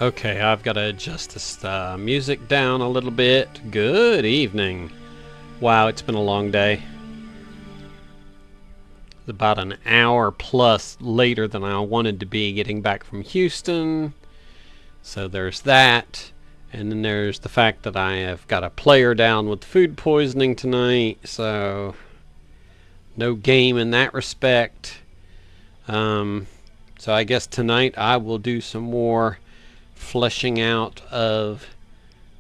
Okay, I've got to adjust this music down a little bit. Good evening. Wow, it's been a long day. It's about an hour plus later than I wanted to be getting back from Houston. So there's that. And then there's the fact that I have got a player down with food poisoning tonight. So no game in that respect. So I guess tonight I will do some more fleshing out of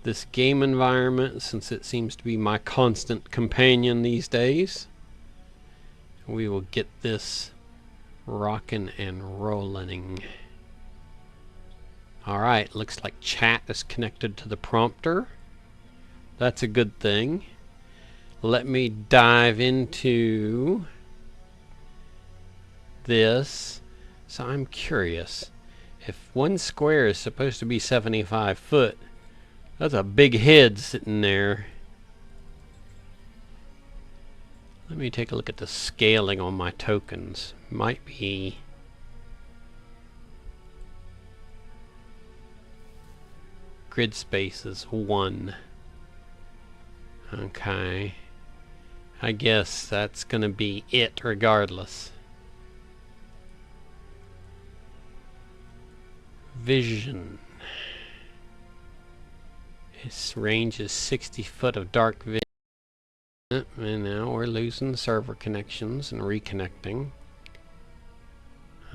this game environment, since it seems to be my constant companion these days. We will get this rocking and rolling. Alright, looks like chat is connected to the prompter. That's a good thing. Let me dive into this. So I'm curious. If one square is supposed to be 75 foot, that's a big head sitting there. Let me take a look at the scaling on my tokens. Might be grid space is 1. Okay. I guess that's gonna be it regardless. Vision. Its range is 60 foot of dark vision. And now we're losing server connections and reconnecting.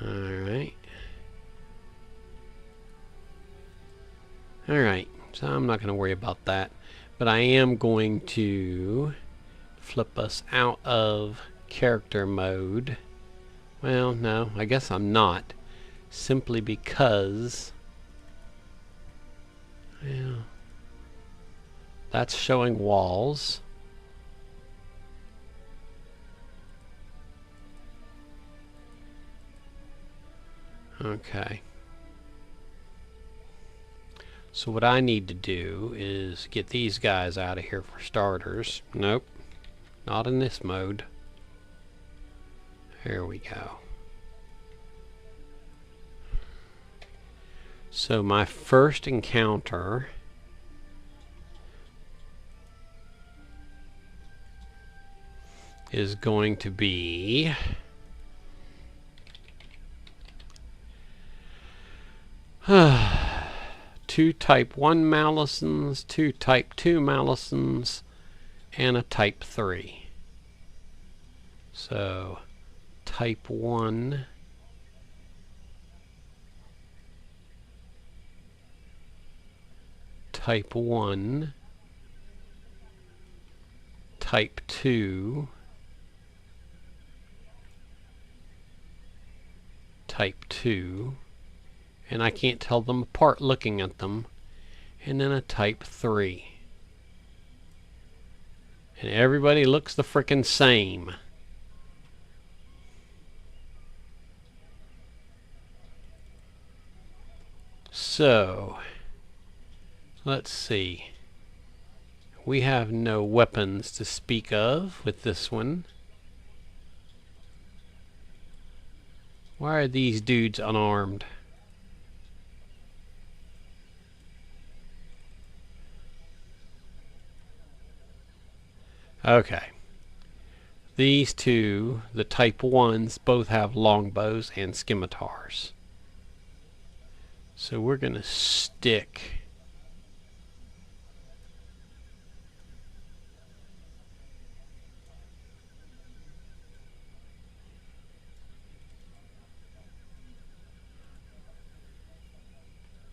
Alright. Alright, so I'm not going to worry about that. But I am going to flip us out of character mode. Well, no, I guess I'm not. Simply because, well, that's showing walls. Okay. So what I need to do is get these guys out of here for starters. Nope, not in this mode. There we go. So my first encounter is going to be two type 1 Malisons, two type 2 Malisons, and a type 3. So type 1, type 1, type 2, type 2, and I can't tell them apart looking at them, and then a type 3. And everybody looks the frickin' same. So let's see. We have no weapons to speak of with this one. Why are these dudes unarmed? Okay. These two, the type 1s, both have longbows and scimitars. So we're going to stick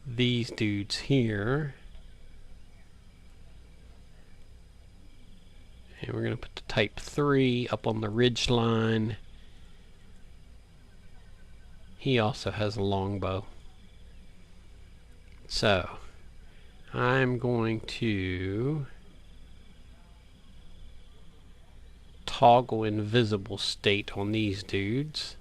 these dudes here. And we're going to put the type 3 up on the ridge line. He also has a longbow. So I'm going to toggle invisible state on these dudes.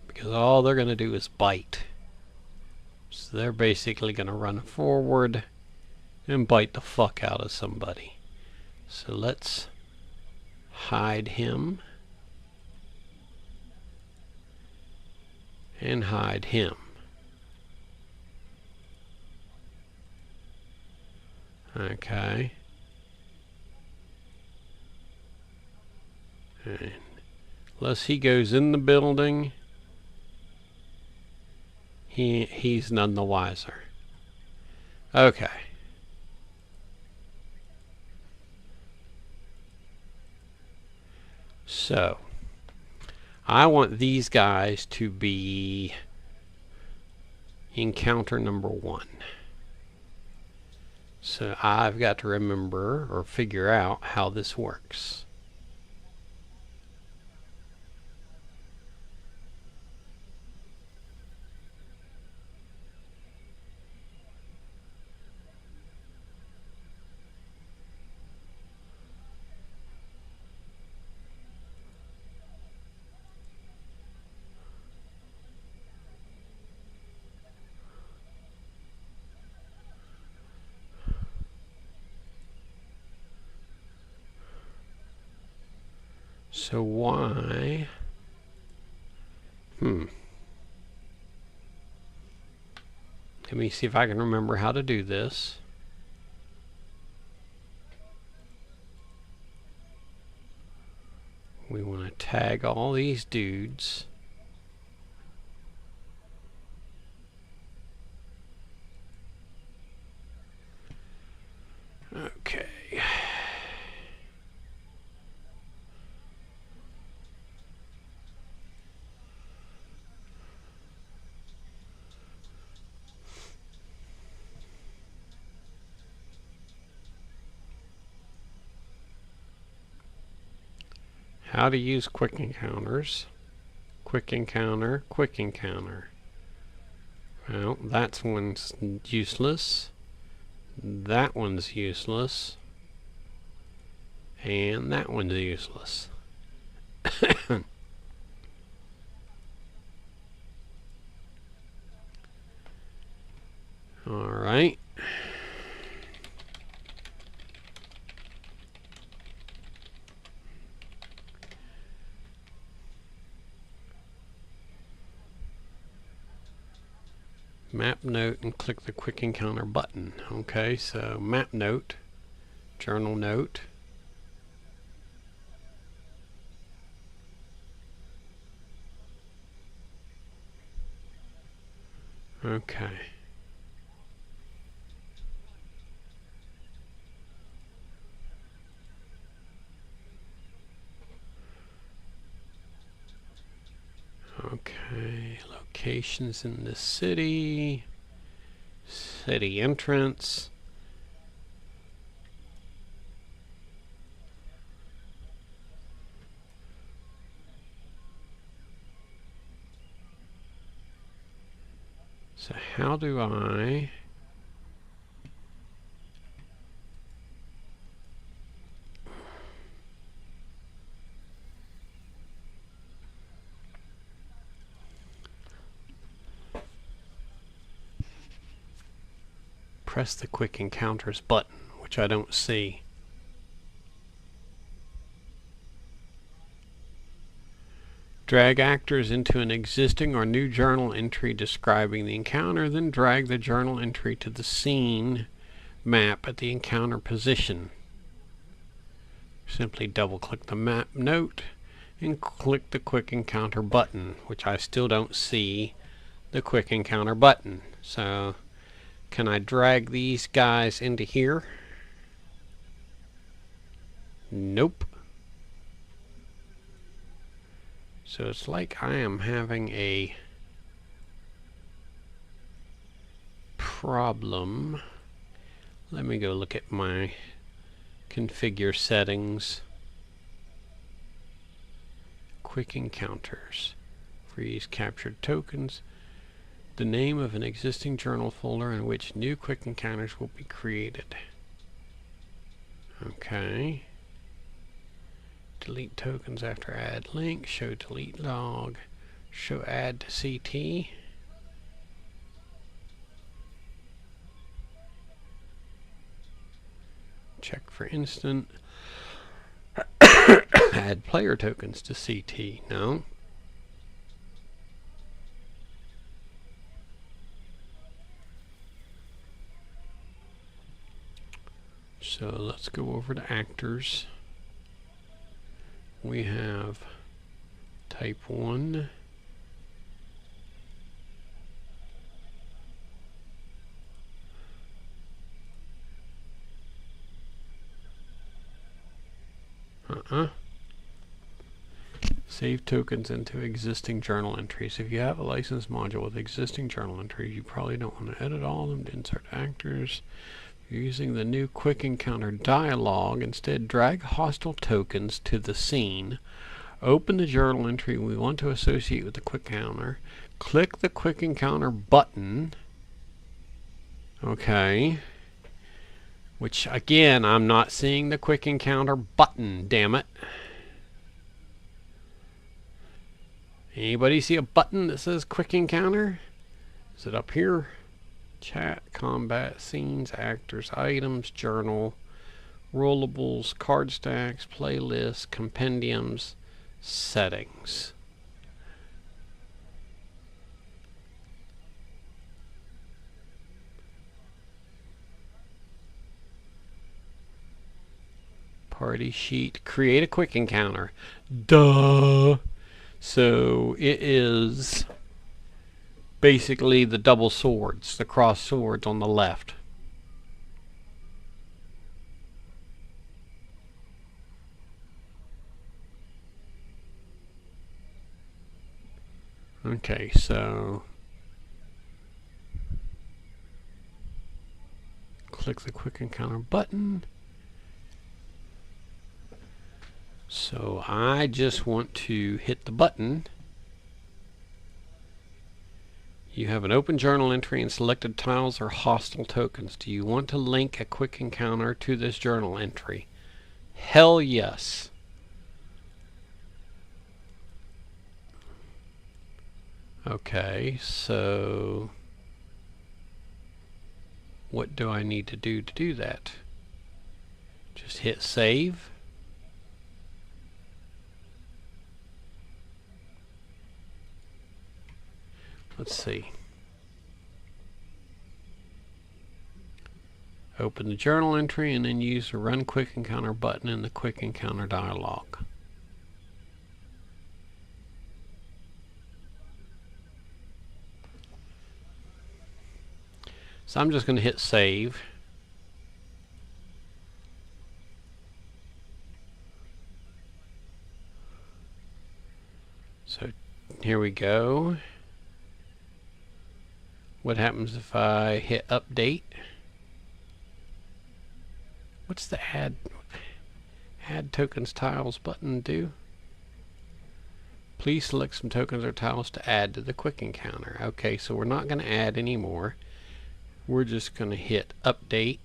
Because all they're going to do is bite. So they're basically going to run forward and bite the fuck out of somebody. So let's hide him, and hide him. Okay. And unless he goes in the building, he's none the wiser. Okay. So I want these guys to be encounter number 1. So I've got to remember or figure out how this works. So why? Let me see if I can remember how to do this. We want to tag all these dudes. Okay. How to use quick encounters. Quick encounter, quick encounter. Well, that one's useless. That one's useless. And that one's useless. All right. Map note and click the quick encounter button. Okay, so map note, journal note. Okay. Okay, locations in the city, city entrance. So how do I press the quick encounters button, which I don't see. Drag actors into an existing or new journal entry describing the encounter, then drag the journal entry to the scene map at the encounter position. Simply double click the map note and click the quick encounter button, which I still don't see the quick encounter button. So can I drag these guys into here? Nope. So it's like I am having a problem. Let me go look at my configure settings. Quick encounters. Freeze captured tokens. The name of an existing journal folder in which new quick encounters will be created. Okay. Delete tokens after add link. Show delete log. Show add to CT. Check for instant. add player tokens to CT? No. So let's go over to actors. We have type 1. Save tokens into existing journal entries. If you have a license module with existing journal entries, you probably don't want to edit all of them to insert actors. You're using the new quick encounter dialog. Instead, drag hostile tokens to the scene. Open the journal entry we want to associate with the quick encounter. Click the quick encounter button. Okay. Which, again, I'm not seeing the quick encounter button, damn it. Anybody see a button that says quick encounter? Is it up here? Chat, combat, scenes, actors, items, journal, rollables, card stacks, playlists, compendiums, settings. Party sheet, create a quick encounter. Duh! So it is basically the double swords, the cross swords on the left. Okay, so click the quick encounter button. So I just want to hit the button. You have an open journal entry and selected tiles or hostile tokens. Do you want to link a quick encounter to this journal entry? Hell yes. Okay, so what do I need to do that? Just hit save. Let's see. Open the journal entry and then use the Run Quick Encounter button in the Quick Encounter dialog. So I'm just going to hit save. So here we go. What happens if I hit update? What's the add tokens tiles button do? Please select some tokens or tiles to add to the quick encounter. Okay, so we're not going to add anymore. We're just going to hit update.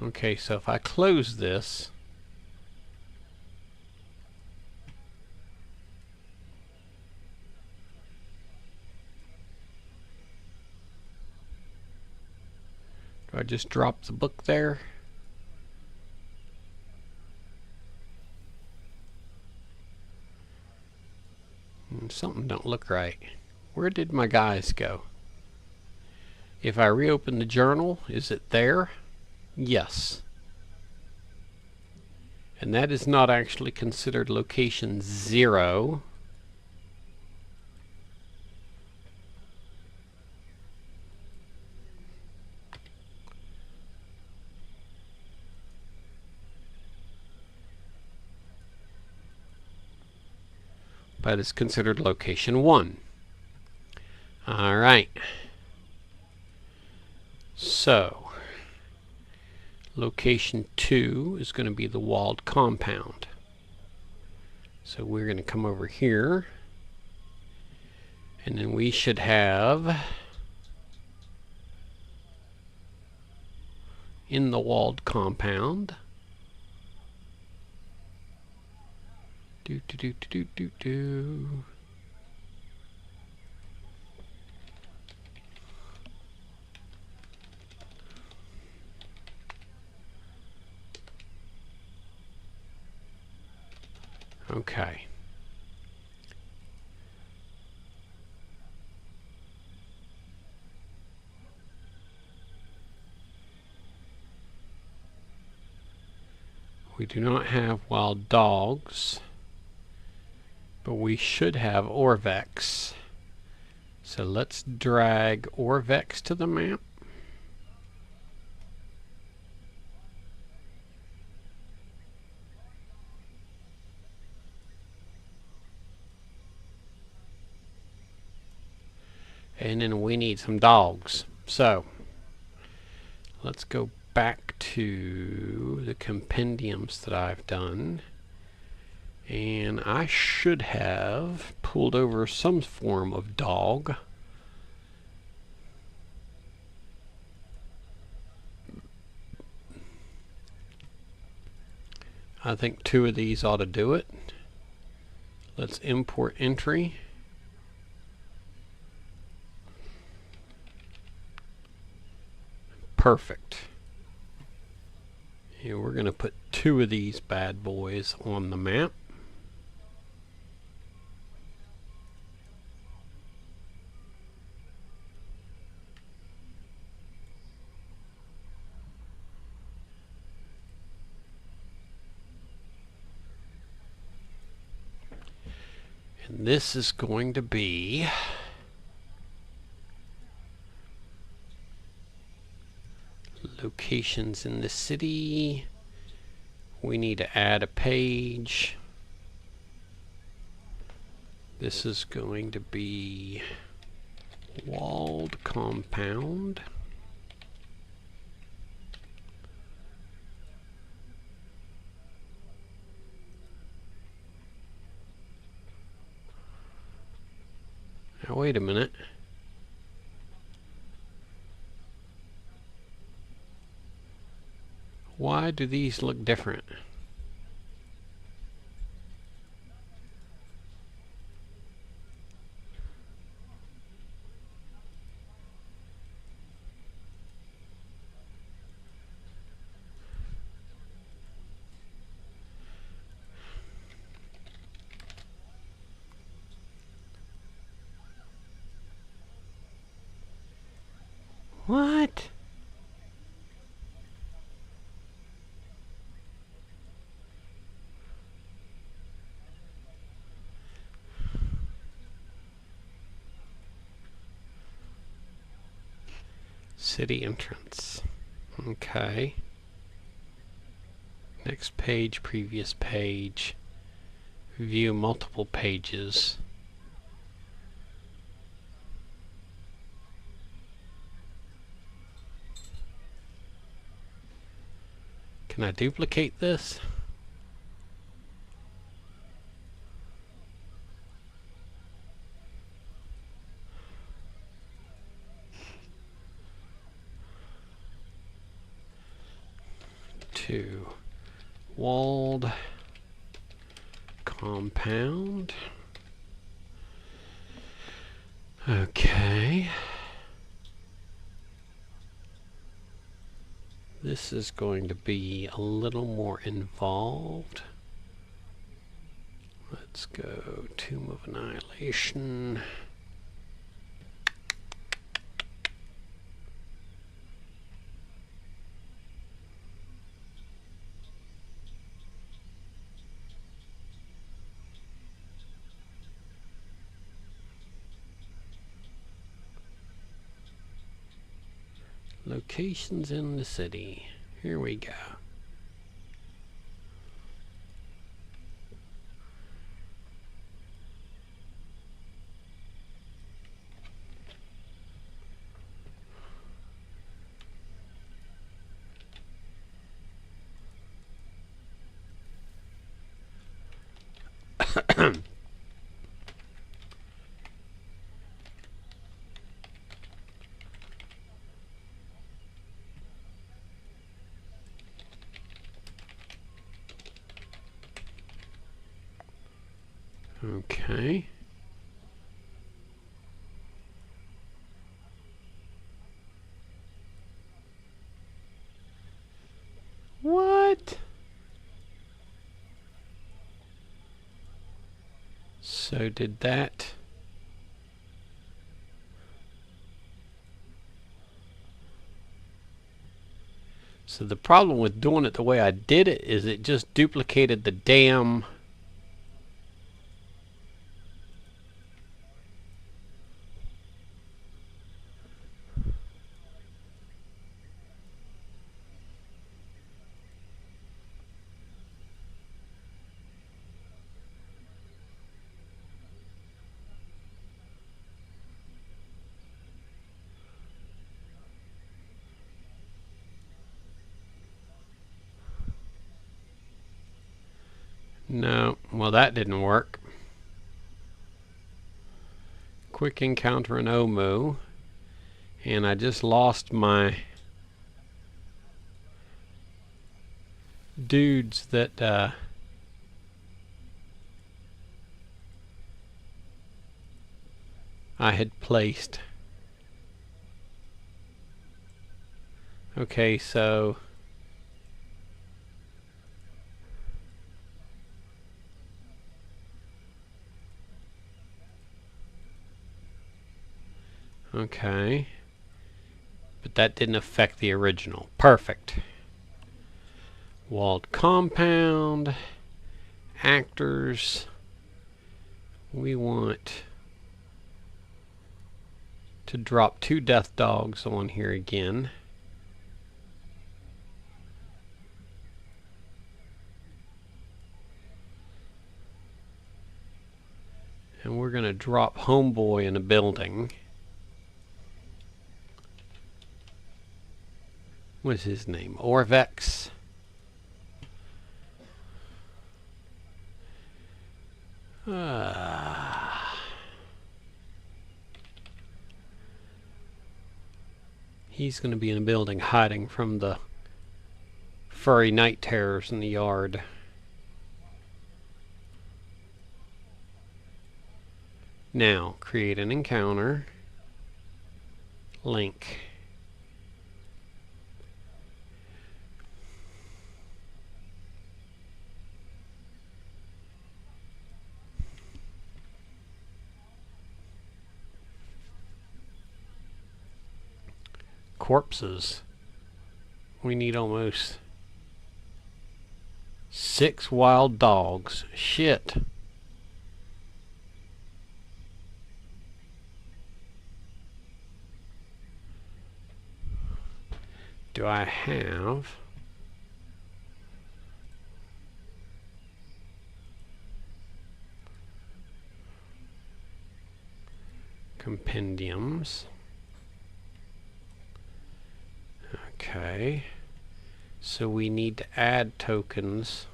Okay, so if I close this, do I just drop the book there? Something don't look right. Where did my guys go? If I reopen the journal, is it there? Yes. And that is not actually considered location 0. But it's considered location 1. Alright. So location 2 is going to be the walled compound. So we're going to come over here, and then we should have in the walled compound Do do do do do do do. Okay. We do not have wild dogs, but we should have Orvex. So let's drag Orvex to the map. And then we need some dogs. So let's go back to the compendiums that I've done. And I should have pulled over some form of dog. I think 2 of these ought to do it. Let's import entry. Perfect. And we're going to put 2 of these bad boys on the map. And this is going to be locations in the city. We need to add a page. This is going to be walled compound. Now wait a minute. Why do these look different? What? City entrance. Okay. Next page, previous page. View multiple pages. Can I duplicate this? To walled compound. Okay. This is going to be a little more involved. Let's go Tomb of Annihilation. Locations in the city. Here we go. Okay. What? So did that. So the problem with doing it the way I did it is it just duplicated the damn No, well that didn't work. Quick encounter an Omu, and I just lost my dudes that I had placed. Okay, so okay, but that didn't affect the original. Perfect. Walled compound, actors. We want to drop 2 death dogs on here again. And we're going to drop Homeboy in a building. What's his name? Orvex. He's going to be in a building hiding from the furry night terrors in the yard. Now, create an encounter. Link. Corpses. We need almost 6 wild dogs. Shit. Do I have compendiums? Okay, so we need to add tokens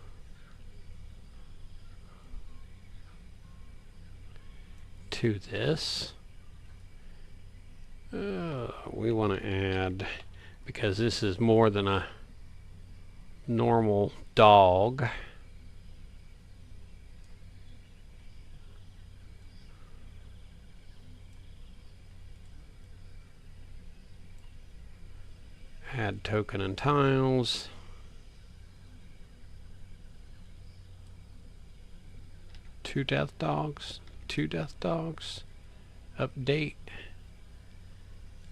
to this. We want to add, because this is more than a normal dog. Add token and tiles. Two death dogs. Update.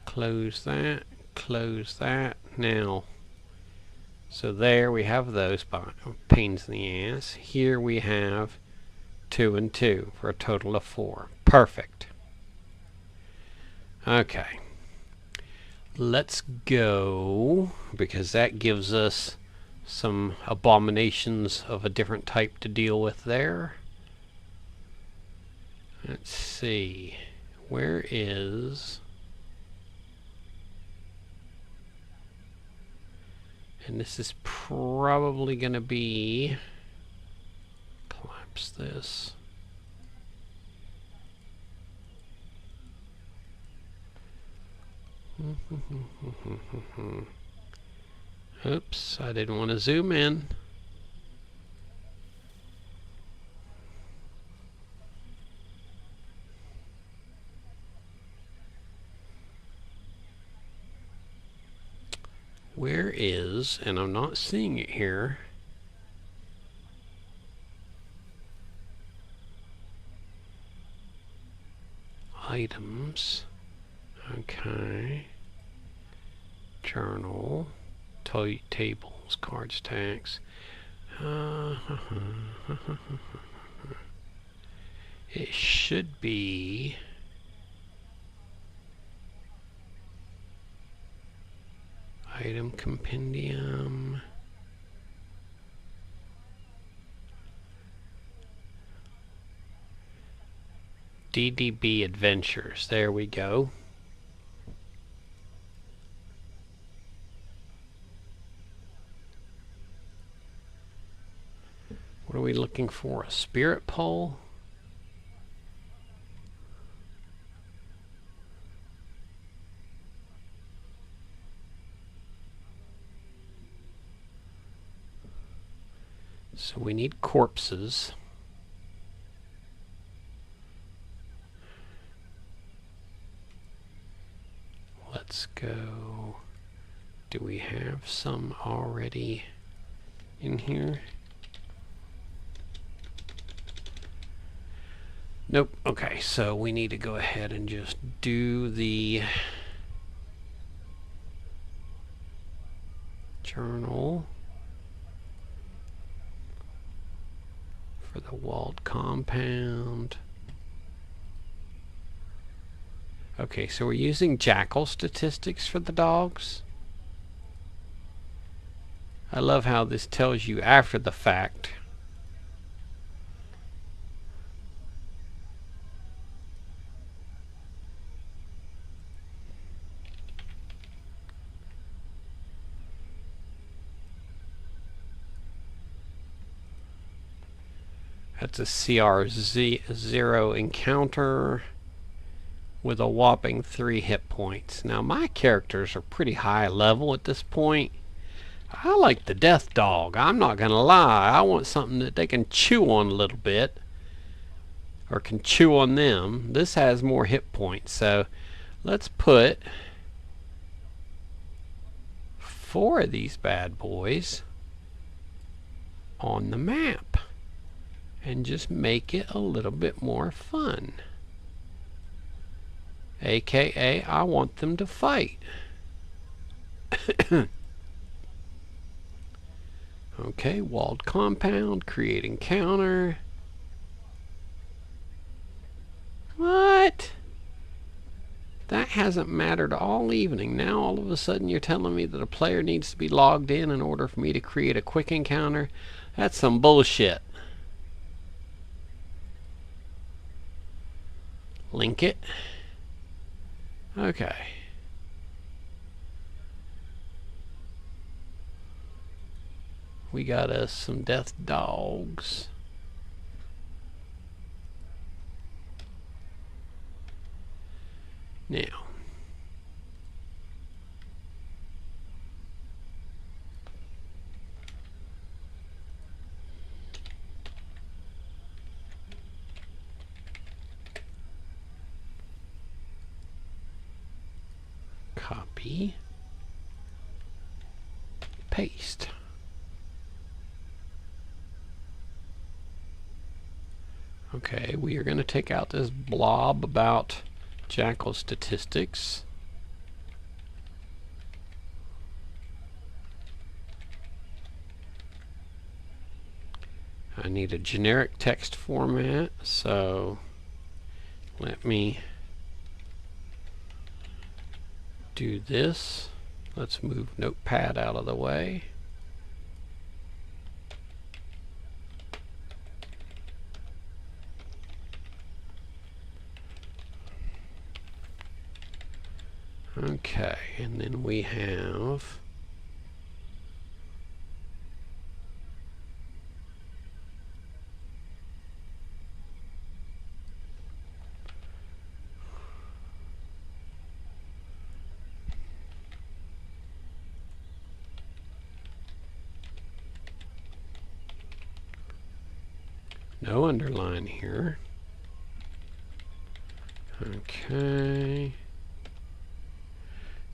Close that. Close that. Now, so there we have those pains in the ass. Here we have 2 and 2 for a total of 4. Perfect. Okay. Let's go, because that gives us some abominations of a different type to deal with there. Let's see. Where is... And this is probably going to be... Collapse this. Oops, I didn't want to zoom in. Where is, and I'm not seeing it here, items. Okay. Journal. Tables. Cards. Tags. It should be item compendium. DDB Adventures. There we go. What are we looking for? A spirit pole? So we need corpses. Let's go. Do we have some already in here? Nope. Okay, so we need to go ahead and just do the journal for the walled compound. Okay, so we're using jackal statistics for the dogs. I love how this tells you after the fact. That's a CR0 encounter with a whopping 3 hit points. Now my characters are pretty high level at this point. I like the death dog. I'm not gonna lie. I want something that they can chew on a little bit, or can chew on them. This has more hit points, so let's put 4 of these bad boys on the map and just make it a little bit more fun. AKA, I want them to fight. Okay, walled compound, create encounter. What? That hasn't mattered all evening. Now all of a sudden you're telling me that a player needs to be logged in order for me to create a quick encounter? That's some bullshit. Link it. Okay. We got us some death dogs. Now, copy, paste. Okay, we are going to take out this blob about jackal statistics. I need a generic text format, so let me do this. Let's move Notepad out of the way. Okay, and then we have no underline here. Okay.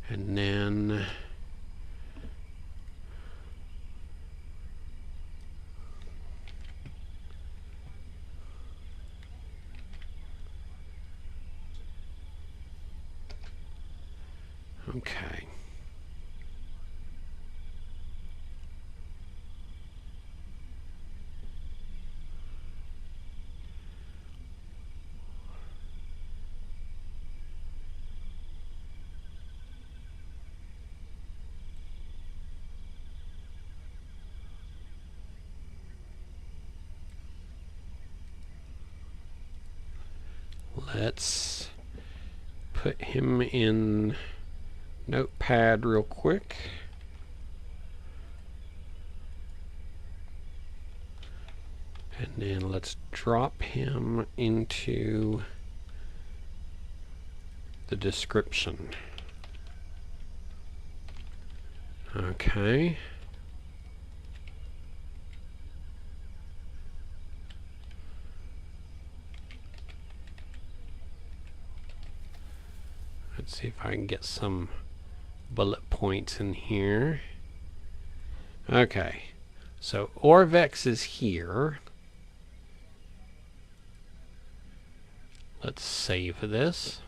And then Okay. Let's put him in Notepad real quick. And then let's drop him into the description. Okay. Let's see if I can get some bullet points in here. Okay. So Orvex is here. Let's save this.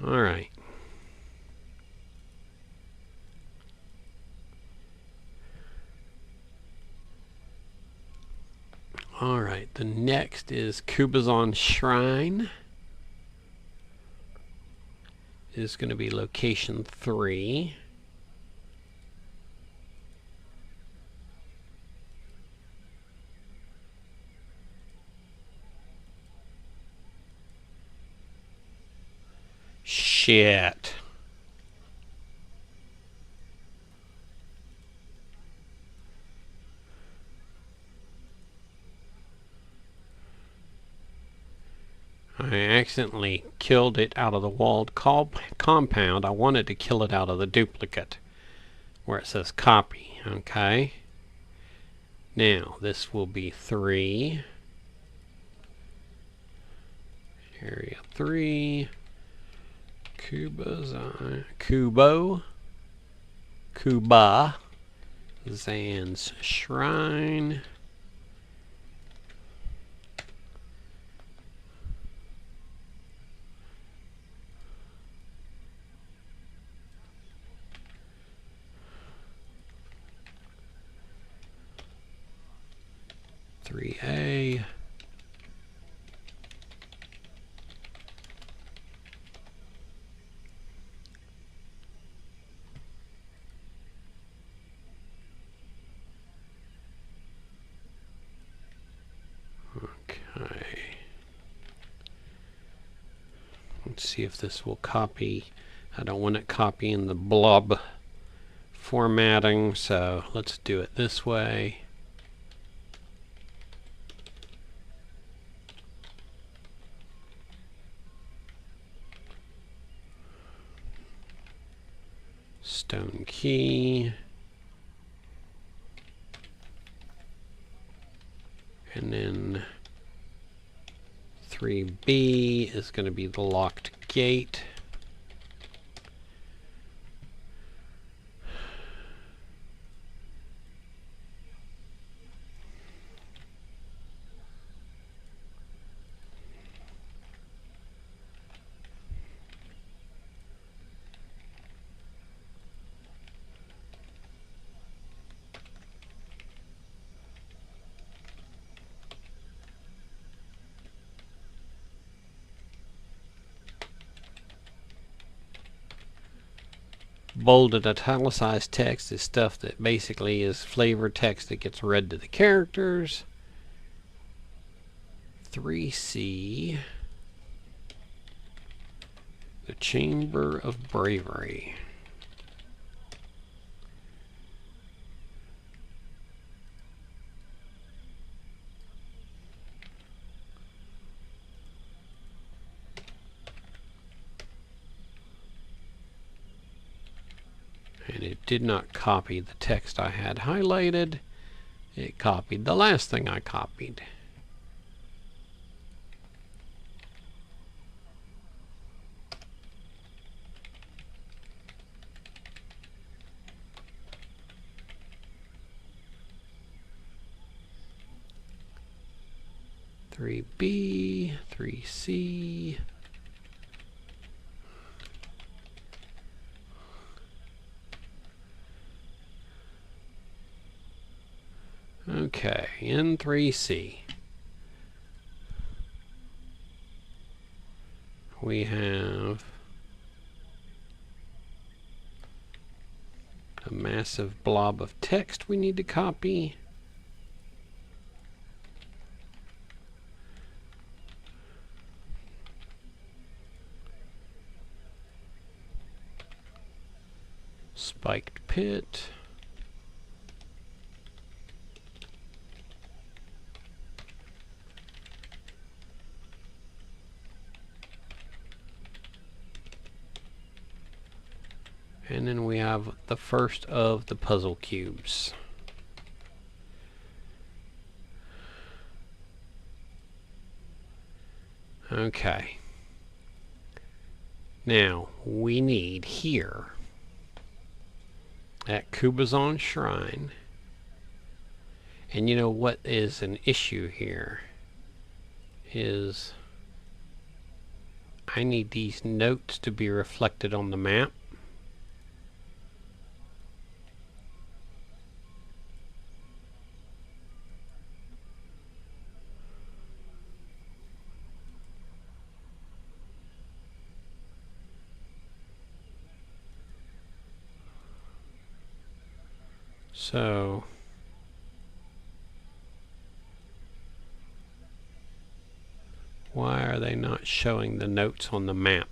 All right. All right. The next is Kubazon Shrine. Is going to be location 3. Shit. I accidentally killed it out of the walled compound. I wanted to kill it out of the duplicate where it says copy. Okay. Now this will be 3. Area 3. Kuba Zan's Shrine. A. Okay. Let's see if this will copy. I don't want it copying the blob formatting, so let's do it this way. Stone key. And then 3B is going to be the locked gate. Bolded italicized text is stuff that basically is flavor text that gets read to the characters. 3C, the Chamber of Bravery. And it did not copy the text I had highlighted. It copied the last thing I copied. Three B, 3C. Okay, N3C. We have a massive blob of text we need to copy. Spiked pit. And then we have the first of the puzzle cubes. Okay. Now, we need here at Kubazon Shrine, and you know what is an issue here is I need these notes to be reflected on the map. So why are they not showing the notes on the map?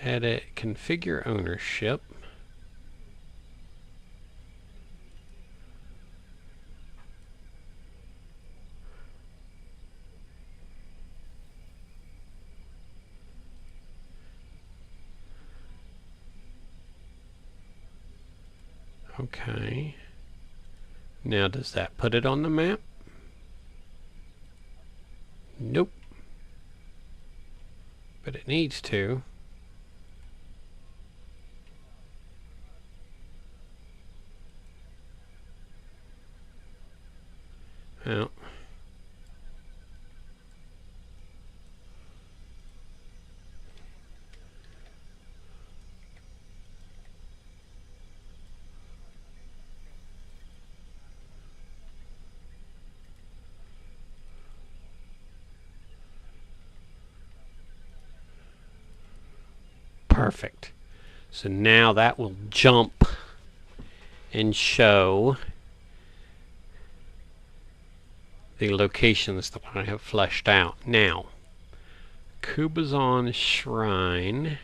Edit, configure ownership. Okay. Now does that put it on the map? Nope. But it needs to. Well. Perfect. So now that will jump and show the locations that I have fleshed out. Now, Kubazon Shrine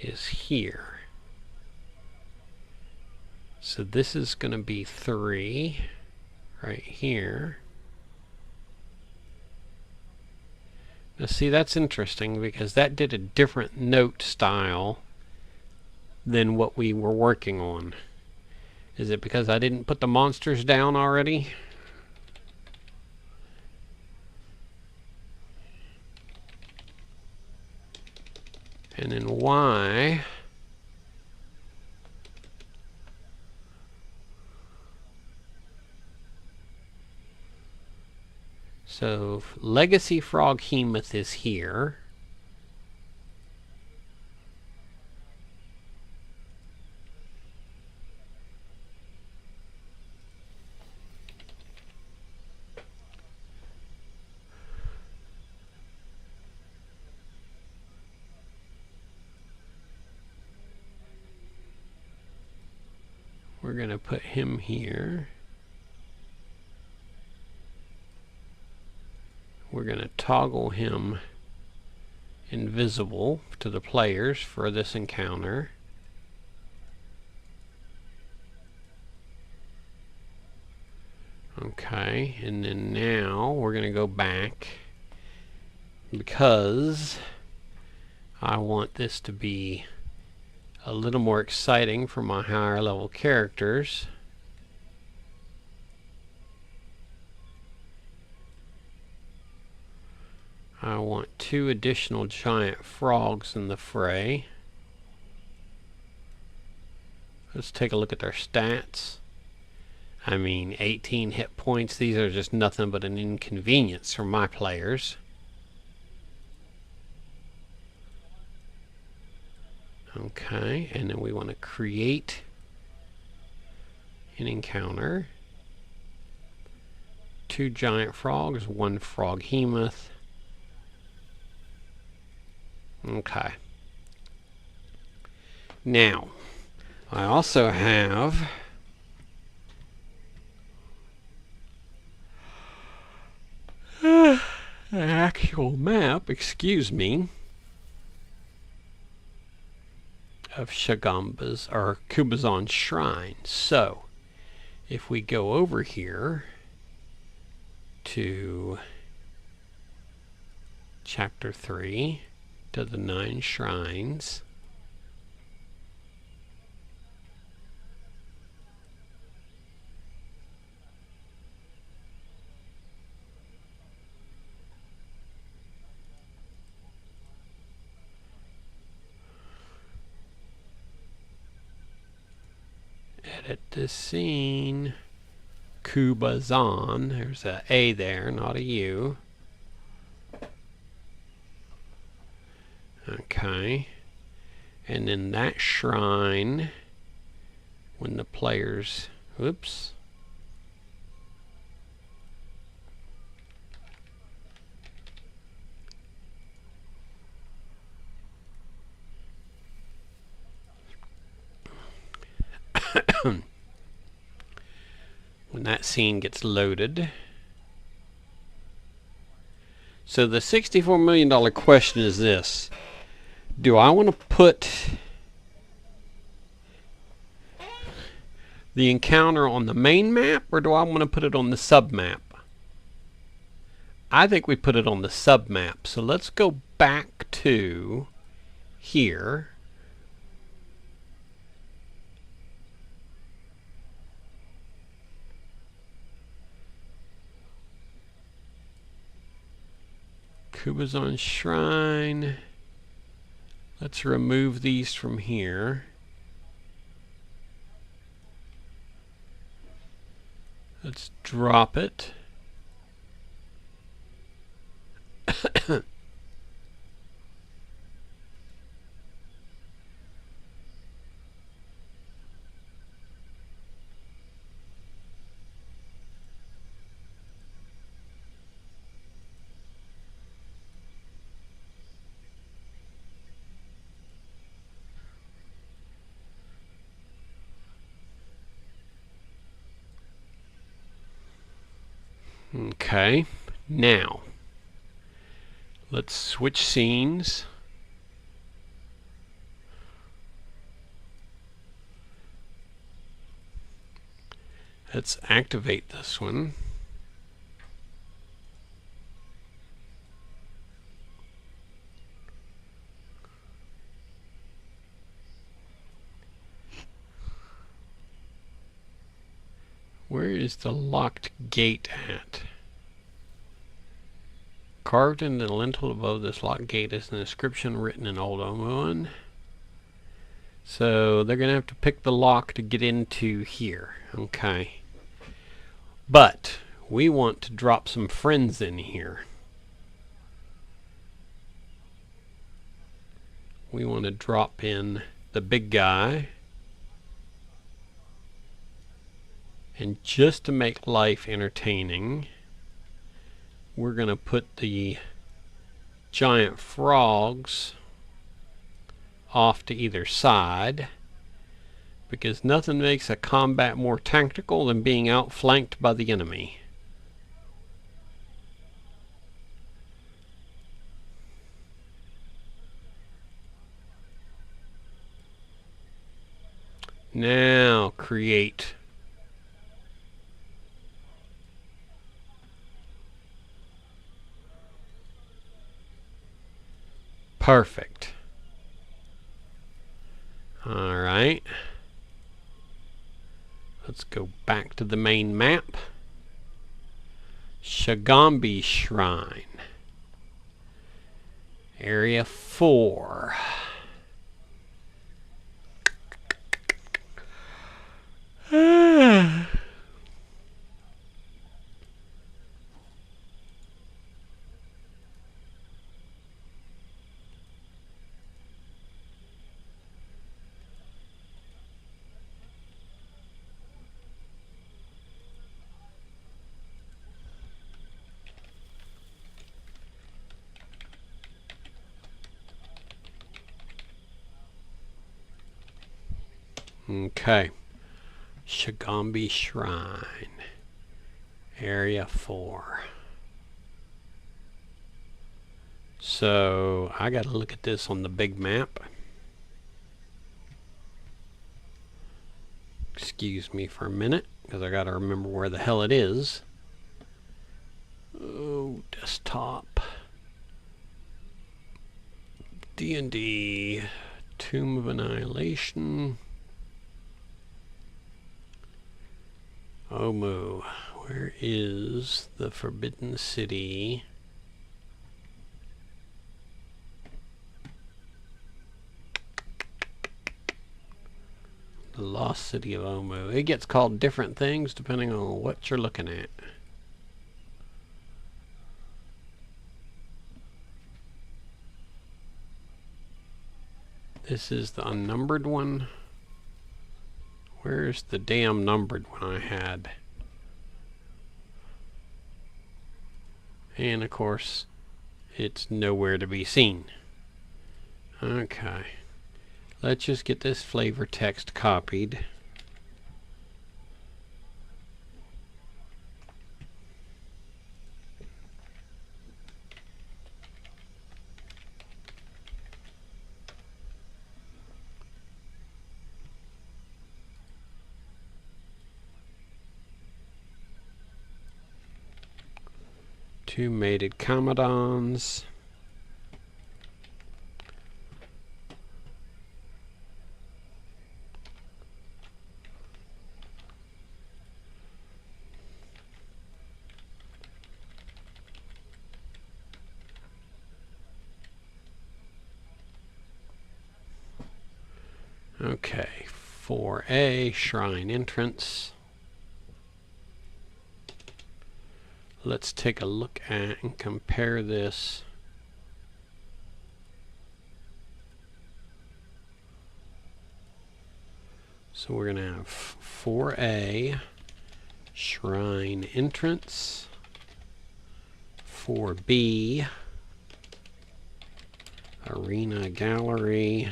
is here. So this is going to be 3 right here. Now see, that's interesting because that did a different note style than what we were working on. Is it because I didn't put the monsters down already? And then Y. So Legacy Froghemoth is here. We're going to put him here. We're going to toggle him invisible to the players for this encounter. Okay, and then now we're going to go back because I want this to be a little more exciting for my higher level characters. I want 2 additional giant frogs in the fray. Let's take a look at their stats. I mean, 18 hit points. These are just nothing but an inconvenience for my players. Okay, and then we want to create an encounter. 2 giant frogs, 1 froghemoth. Okay. Now, I also have an actual map, excuse me, of Shagamba's or Kubazan's shrine. So, if we go over here to chapter 3, to the 9 shrines, edit this scene, Kubazan, there's a A there, not a U. Okay, and then that shrine, when the players, oops, when that scene gets loaded. So the $64 million question is this: do I want to put the encounter on the main map, or do I want to put it on the sub map? I think we put it on the sub map. So let's go back to here. Kubazan Shrine. Let's remove these from here. Let's drop it. Okay, now let's switch scenes. Let's activate this one. Where is the locked gate at? Carved in the lintel above this locked gate is an inscription written in Old Omuan. So they're going to have to pick the lock to get into here. Okay. But we want to drop some friends in here. We want to drop in the big guy. And just to make life entertaining, we're going to put the giant frogs off to either side, because nothing makes a combat more tactical than being outflanked by the enemy. Now create perfect. All right. Let's go back to the main map. Shagambi Shrine. Area 4. Okay. Shigambi Shrine. Area 4. So I gotta look at this on the big map. Excuse me for a minute, because I gotta remember where the hell it is. Oh, desktop. D&D. Tomb of Annihilation. Omu. Where is the Forbidden City? The Lost City of Omu. It gets called different things depending on what you're looking at. This is the unnumbered one. Where's the damn numbered one I had? And of course, it's nowhere to be seen. Okay. Let's just get this flavor text copied. Two mated Commodons. Okay, 4A, Shrine Entrance. Let's take a look at and compare this. So we're going to have 4A, Shrine Entrance, 4B, Arena Gallery,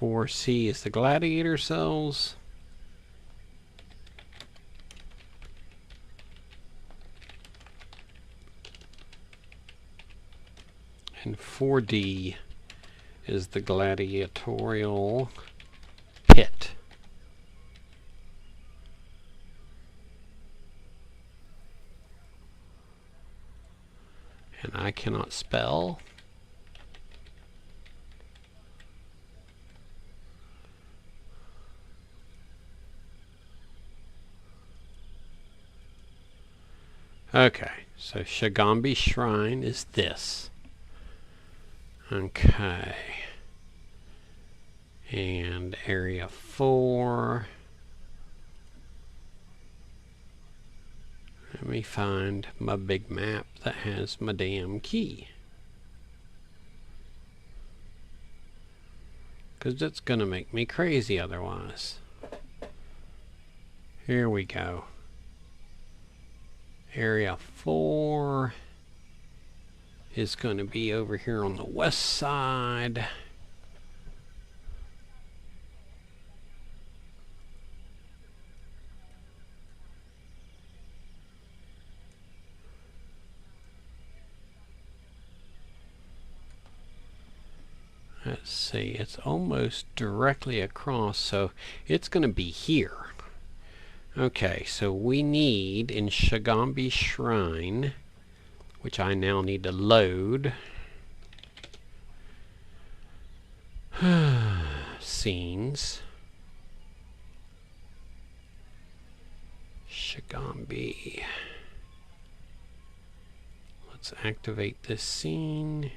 4C is the gladiator cells, and 4D is the gladiatorial pit. And I cannot spell. Okay, so Shigambi Shrine is this. Okay. And area 4. Let me find my big map that has my damn key. Because it's going to make me crazy otherwise. Here we go. Area 4 is going to be over here on the west side. Let's see, it's almost directly across, so it's going to be here. Okay, so we need in Shigambi Shrine, which I now need to load, scenes, Shigambi. Let's activate this scene.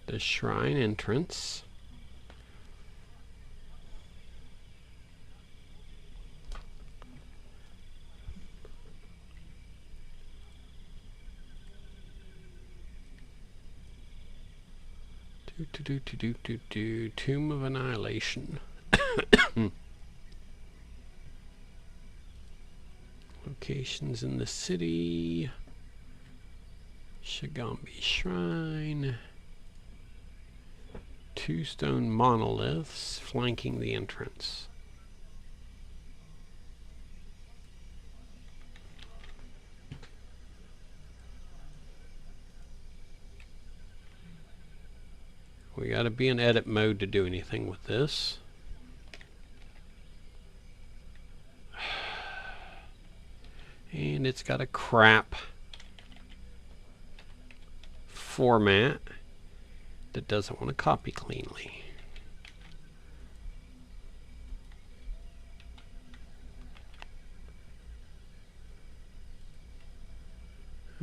The shrine entrance. Tomb of Annihilation. Locations in the city. Shigambi Shrine. 2 stone monoliths flanking the entrance. We got to be in edit mode to do anything with this. And it's got a crap format that doesn't want to copy cleanly.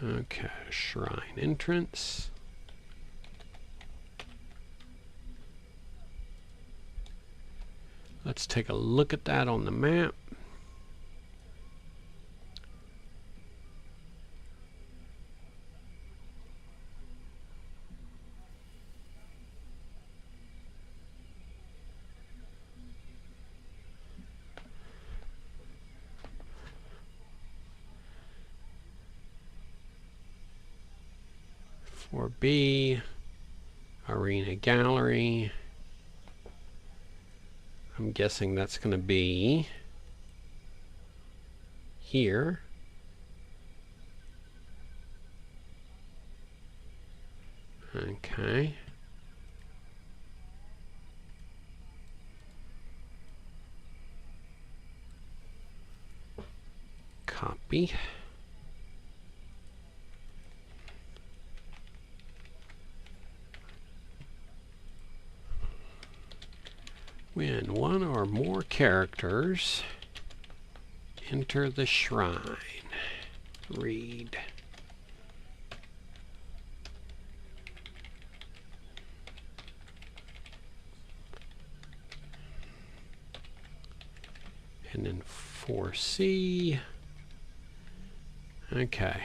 Okay, shrine entrance. Let's take a look at that on the map. For B, Arena Gallery. I'm guessing that's going to be here. Okay. Copy. When one or more characters enter the shrine, read. And then 4C. Okay.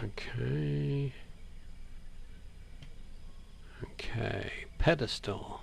Okay. Okay. Pedestal.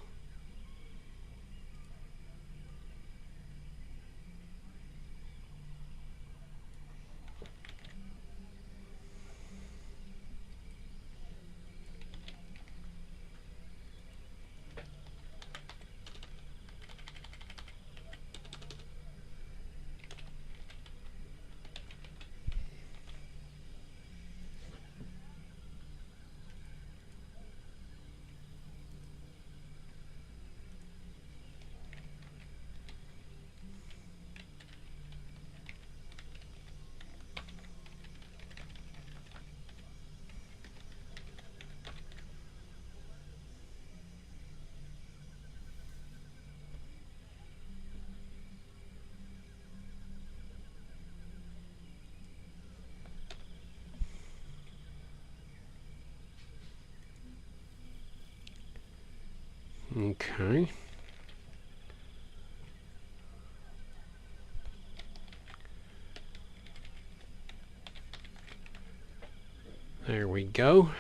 Okay. There we go.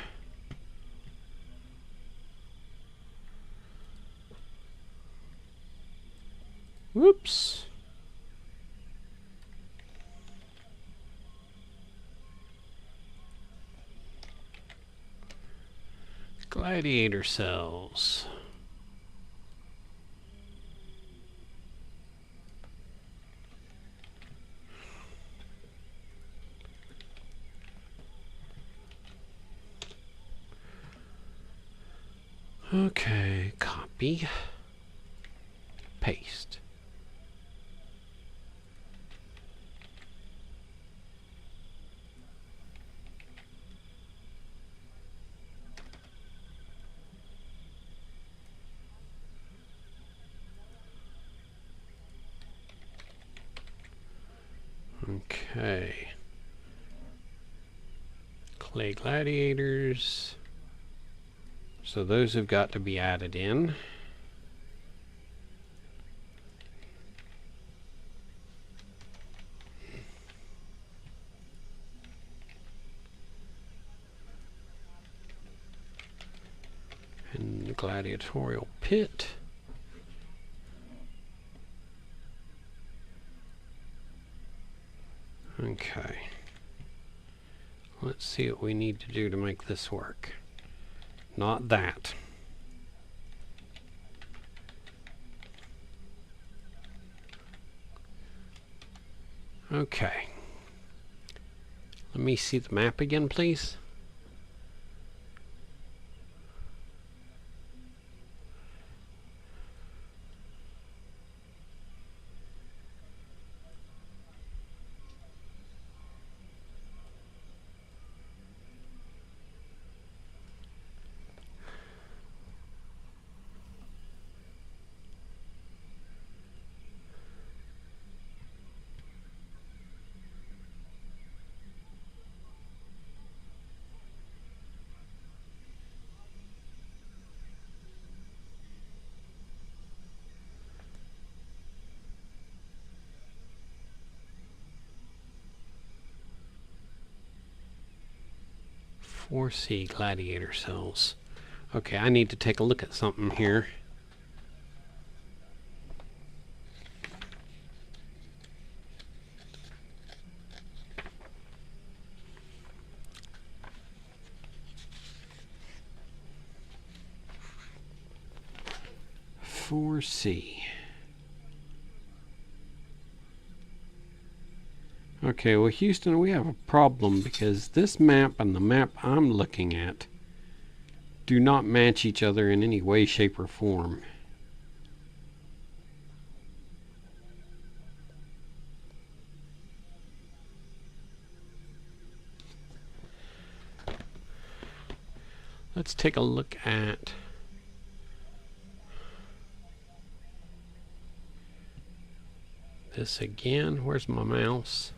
Whoops. Gladiator cells. Okay, copy, paste. Okay. Clay gladiators. So those have got to be added in. And the gladiatorial pit. Okay. Let's see what we need to do to make this work. Not that. Okay. Let me see the map again, please. C gladiator cells. Okay, I need to take a look at something here. C. Okay, well, Houston, we have a problem because this map and the map I'm looking at do not match each other in any way, shape, or form. Let's take a look at this again. Where's my mouse?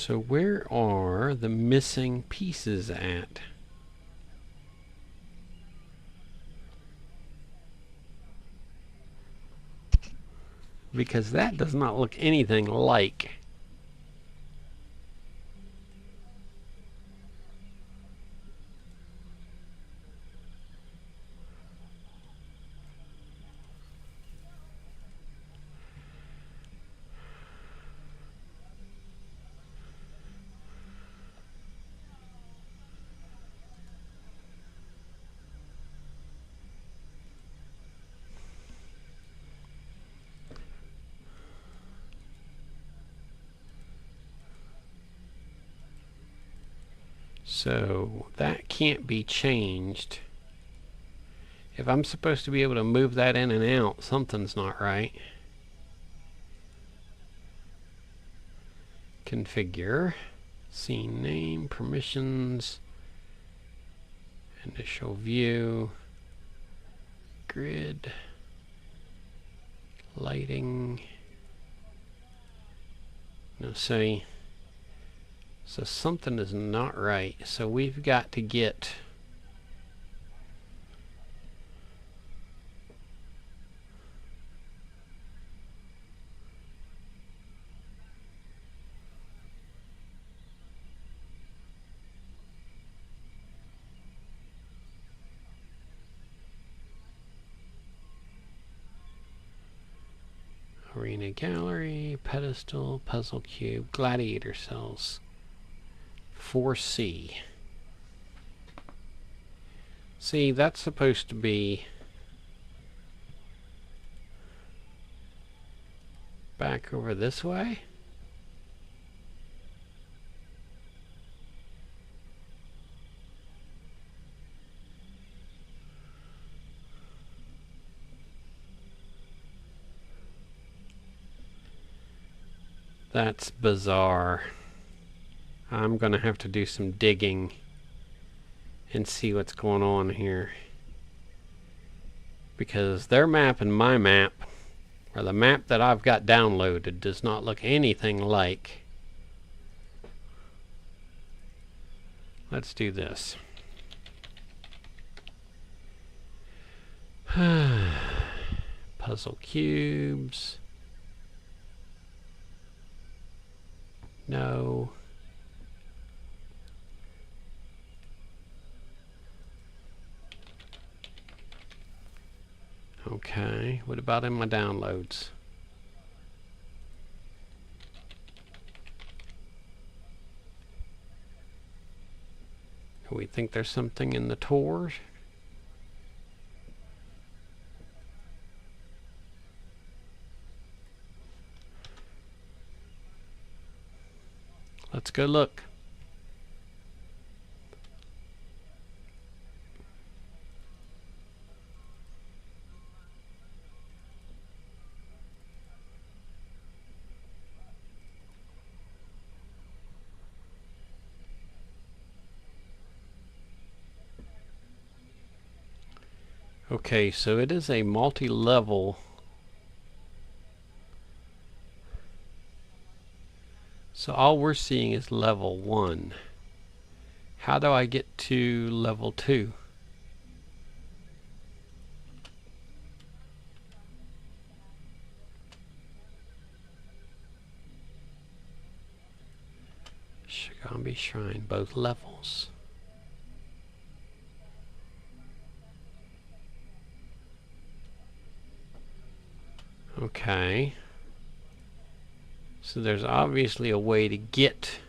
So where are the missing pieces at? Because that does not look anything like. So that can't be changed. If I'm supposed to be able to move that in and out, something's not right. Configure, scene name, permissions, initial view, grid, lighting. No, see. So something is not right. So we've got to get arena gallery, pedestal, puzzle cube, gladiator cells. 4C. See, that's supposed to be back over this way. That's bizarre. I'm gonna have to do some digging and see what's going on here, because their map and my map, or the map that I've got downloaded, does not look anything like. Let's do this. Puzzle cubes. No. Okay, what about in my downloads? We think there's something in the tours. Let's go look. Okay, so it is a multi-level. So all we're seeing is level 1. How do I get to level 2? Shigambi Shrine, both levels. Okay. So there's obviously a way to get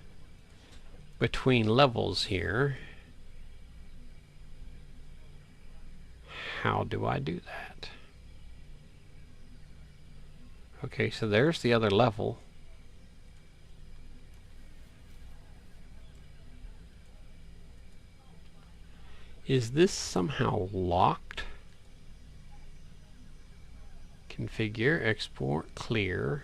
between levels here. How do I do that? Okay, so there's the other level. Is this somehow locked? Configure, export, clear.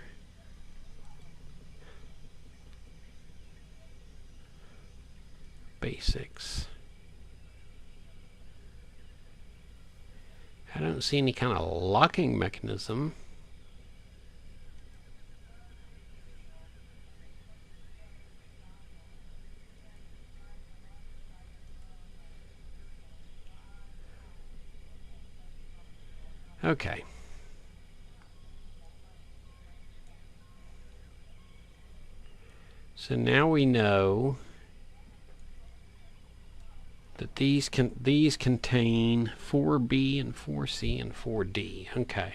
Basics. I don't see any kind of locking mechanism. Okay. So now we know that these contain 4B and 4C and 4D. Okay.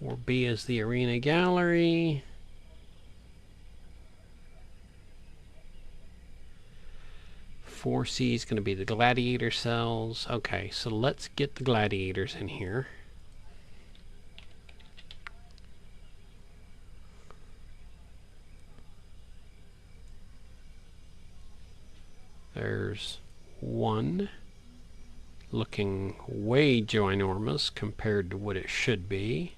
4B is the arena gallery. 4C is going to be the gladiator cells. Okay, so let's get the gladiators in here. There's one looking way ginormous compared to what it should be.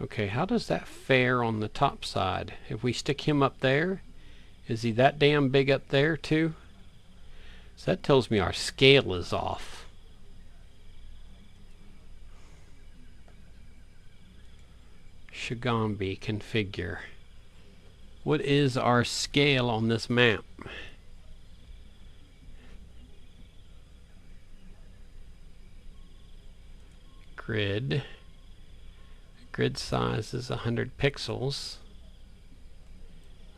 Okay, how does that fare on the top side? If we stick him up there, is he that damn big up there too? So that tells me our scale is off. Shigambi, configure. What is our scale on this map? Grid. Grid size is 100 pixels.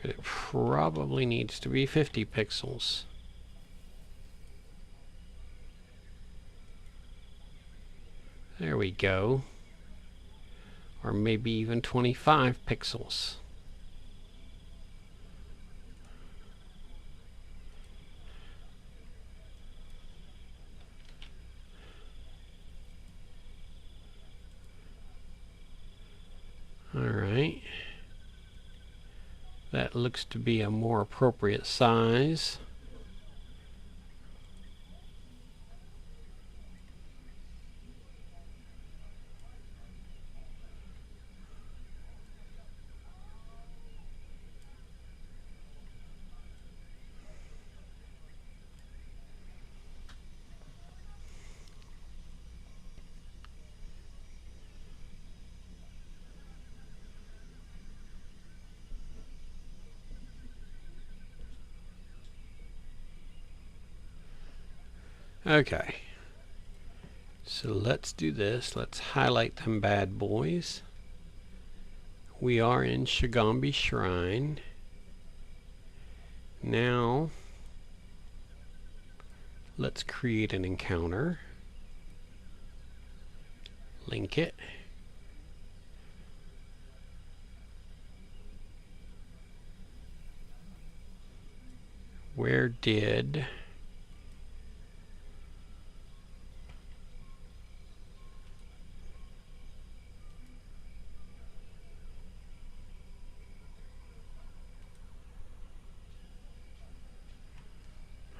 It probably needs to be 50 pixels. There we go. Or maybe even 25 pixels. Alright. That looks to be a more appropriate size. Okay. So let's do this. Let's highlight them bad boys. We are in Shigambi Shrine. Now, let's create an encounter. Link it. Where did...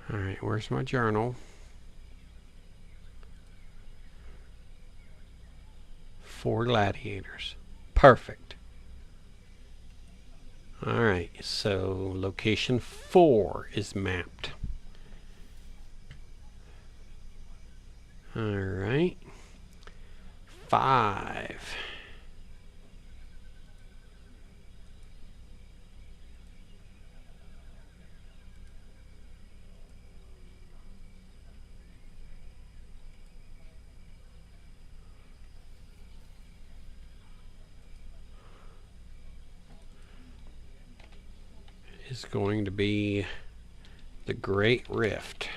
Alright, where's my journal? 4 gladiators. Perfect. Alright, so location 4 is mapped. Alright. 5. Is going to be the Great Rift.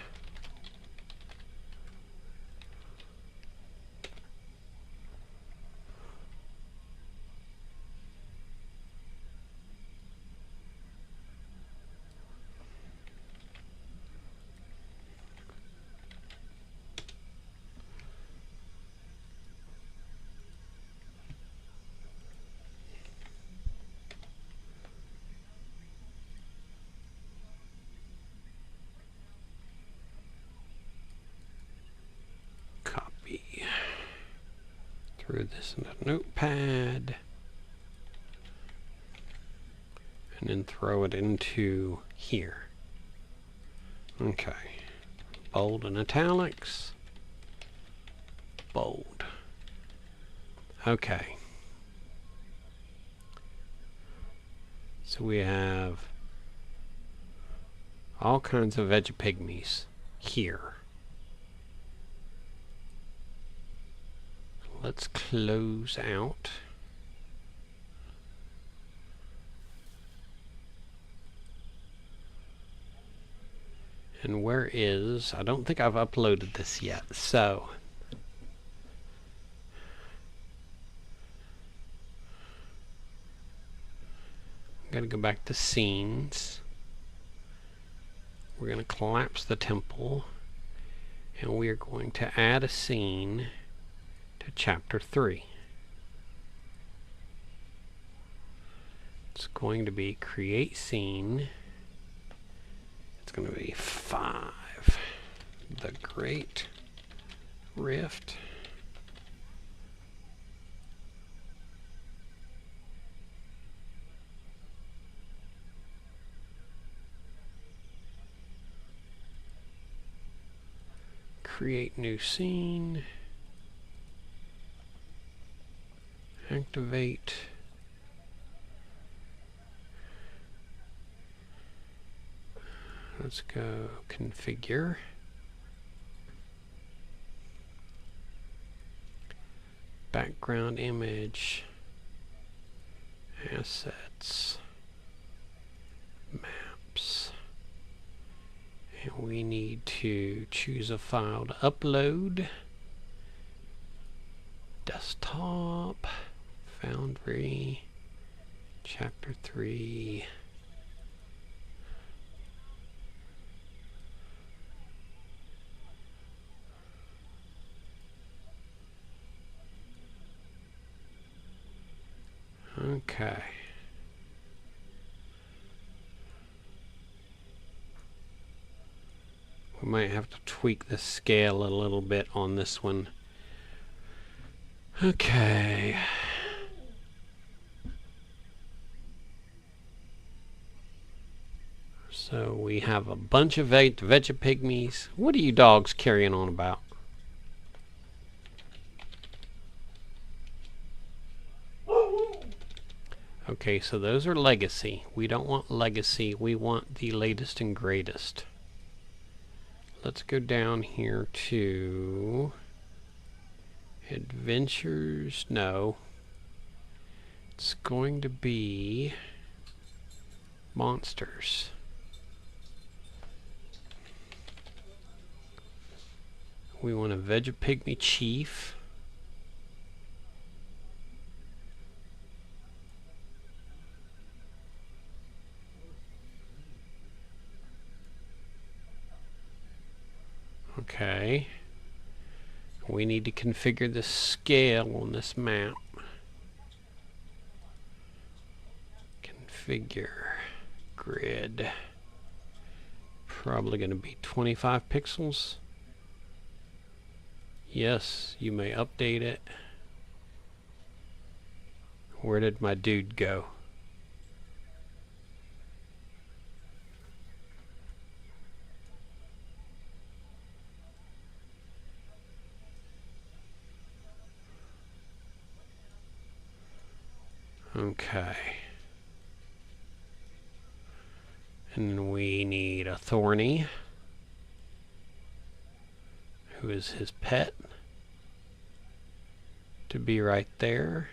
Through this in a notepad and then throw it into here. Okay. Bold and italics. Bold. Okay. So we have all kinds of vegapygmies here. Let's close out. And where is... I don't think I've uploaded this yet, so... I'm going to go back to scenes. We're going to collapse the temple. And we are going to add a scene to chapter 3. It's going to be create scene. It's going to be 5. The Great Rift. Create new scene. Activate. Let's go configure. Background image. Assets. Maps. And we need to choose a file to upload. Desktop. Foundry. Chapter 3. Okay. We might have to tweak the scale a little bit on this one. Okay. So we have a bunch of vegapygmies. What are you dogs carrying on about? Okay, so those are legacy. We don't want legacy. We want the latest and greatest. let's go down here to adventures. No, it's going to be monsters. We want a Vegapygmy Chief. Okay. We need to configure the scale on this map. Configure grid. Probably going to be 25 pixels. Yes, you may update it. Where did my dude go? Okay. And we need a Thorny, who is his pet, to be right there.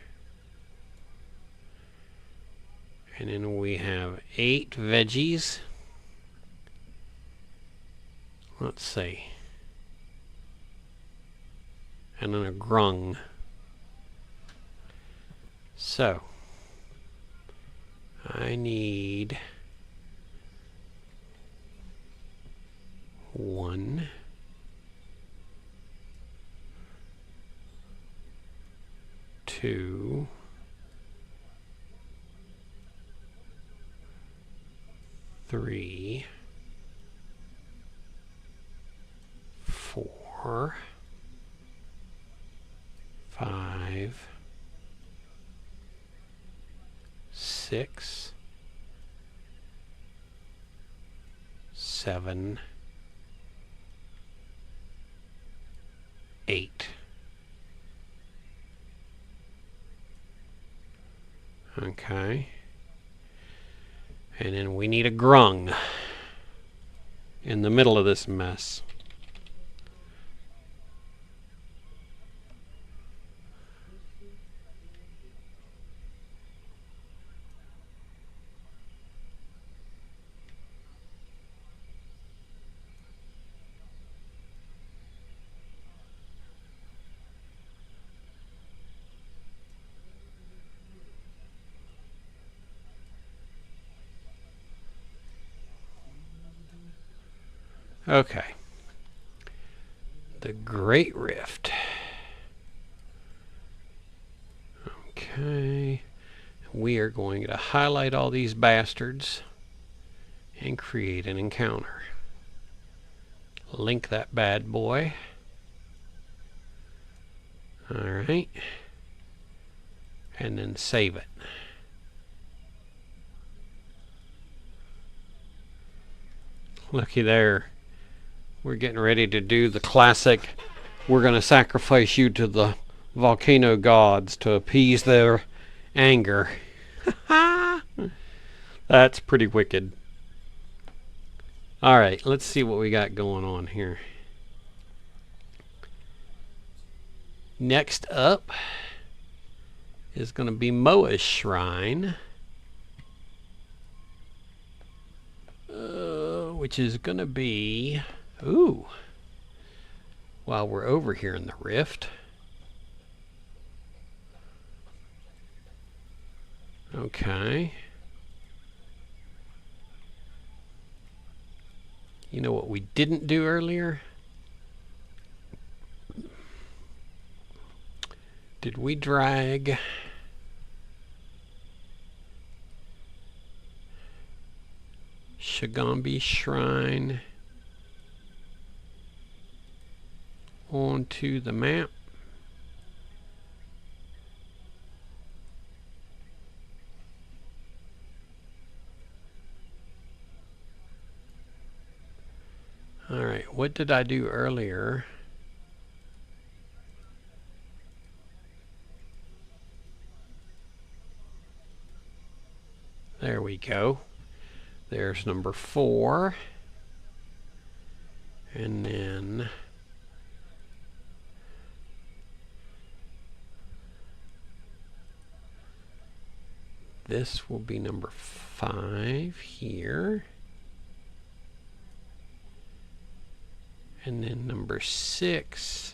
And then we have 8 veggies. Let's see. And then a grung. So, I need 1, 2, 3, 4, 5, 6, 7, 8. Okay. And then we need a grung in the middle of this mess. Okay. The Great Rift. Okay. We are going to highlight all these bastards and create an encounter. Link that bad boy. Alright. And then save it. Looky there. We're getting ready to do the classic, we're going to sacrifice you to the volcano gods to appease their anger. That's pretty wicked. Alright, let's see what we got going on here. Next up is going to be Moa's Shrine. Which is going to be... Ooh. While we're over here in the Rift. Okay. You know what we didn't do earlier? Did we drag... Shagambi Shrine onto the map? Alright, what did I do earlier? There we go. There's number 4. And then this will be number 5 here. And then number 6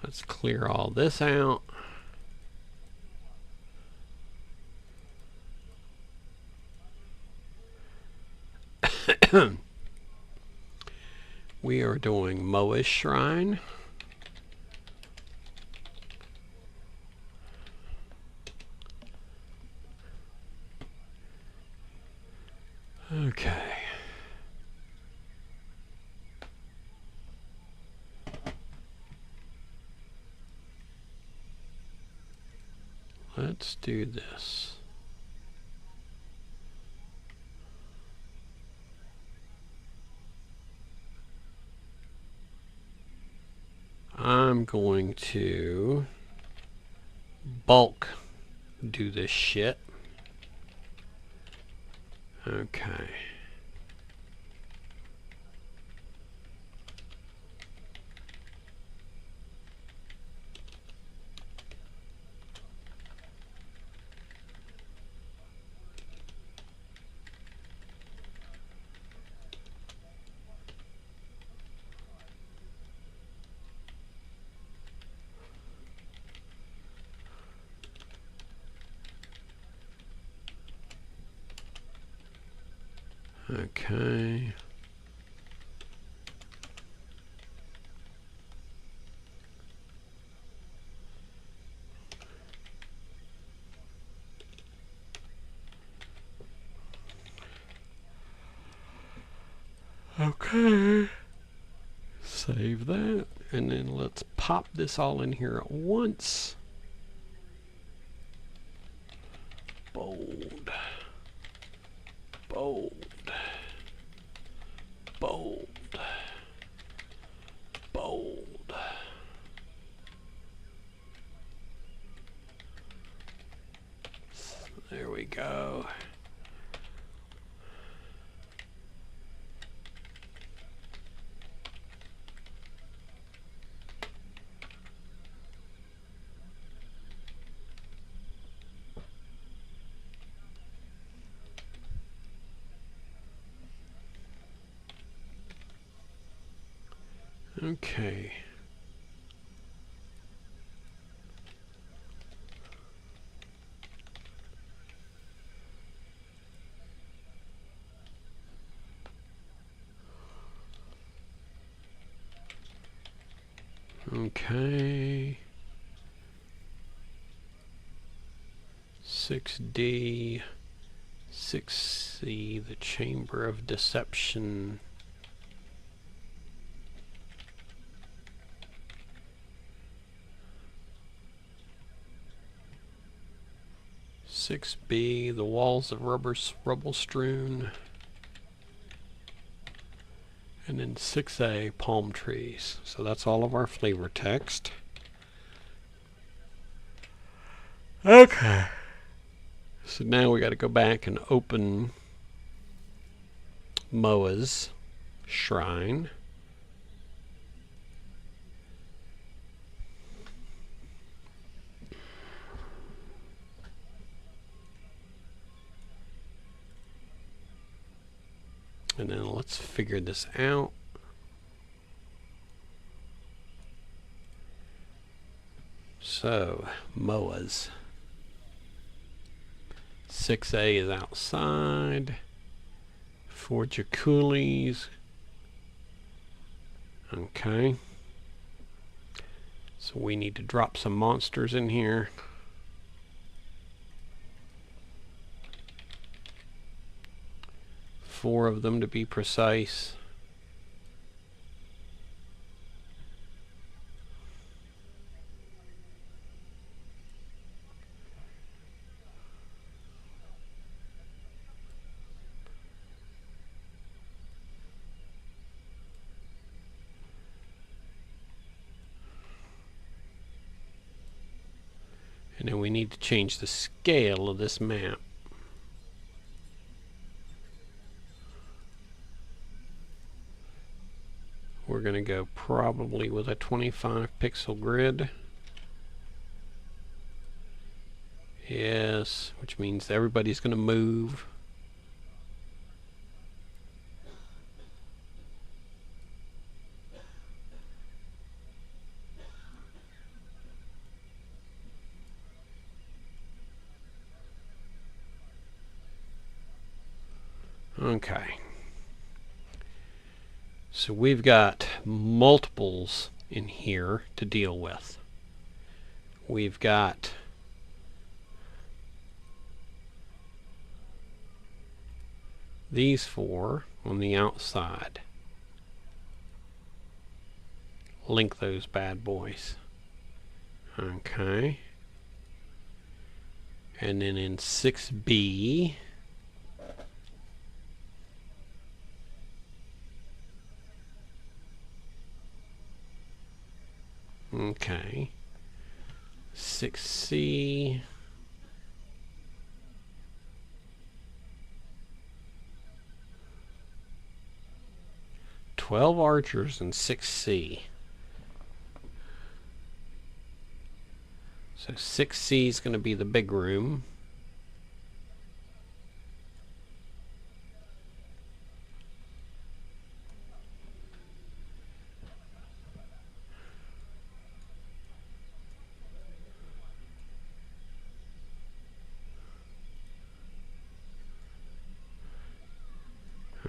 let's clear all this out. We are doing Moa's Shrine. Okay. Let's do this. I'm going to bulk do this shit. Okay. Okay. Okay. Save that. And then let's pop this all in here at once. Bold. Bold. Bold. Bold. There we go. Okay. Okay. 6D, 6C, the Chamber of Deception. Six B, the walls of rubble strewn. And then 6A, palm trees. So that's all of our flavor text. Okay. So now we got to go back and open Moa's Shrine. And then let's figure this out. So, Moa's. 6A is outside. 4 Jaculis. Okay. So we need to drop some monsters in here. Four of them to be precise. Now we need to change the scale of this map. We're going to go probably with a 25 pixel grid. Yes, which means everybody's going to move. Okay. So we've got multiples in here to deal with. We've got these four on the outside. Link those bad boys. Okay. And then in 6B, okay, 6C, "12 archers in 6C. So 6C is going to be the big room.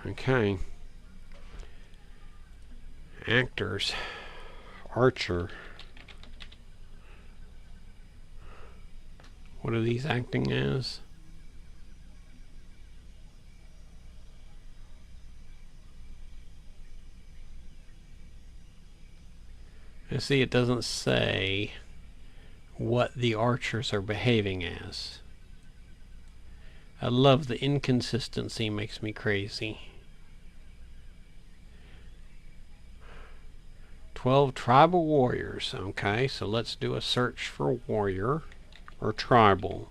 Okay. Actors. Archer. What are these acting as? I see it doesn't say what the archers are behaving as. I love the inconsistency, makes me crazy. 12 tribal warriors. Okay, so let's do a search for warrior or tribal.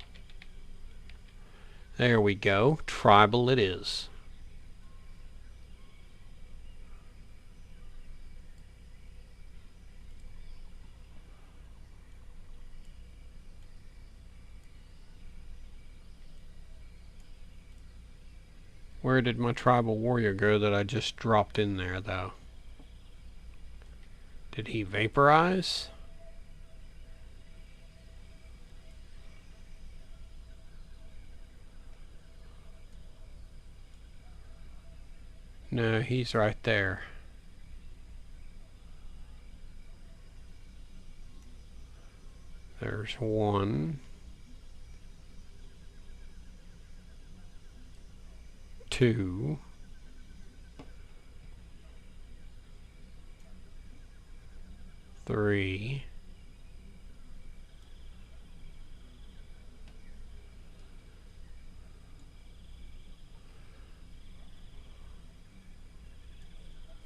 There we go. Tribal it is. Where did my tribal warrior go that I just dropped in there, though? Did he vaporize? No, he's right there. There's one. 2. 3.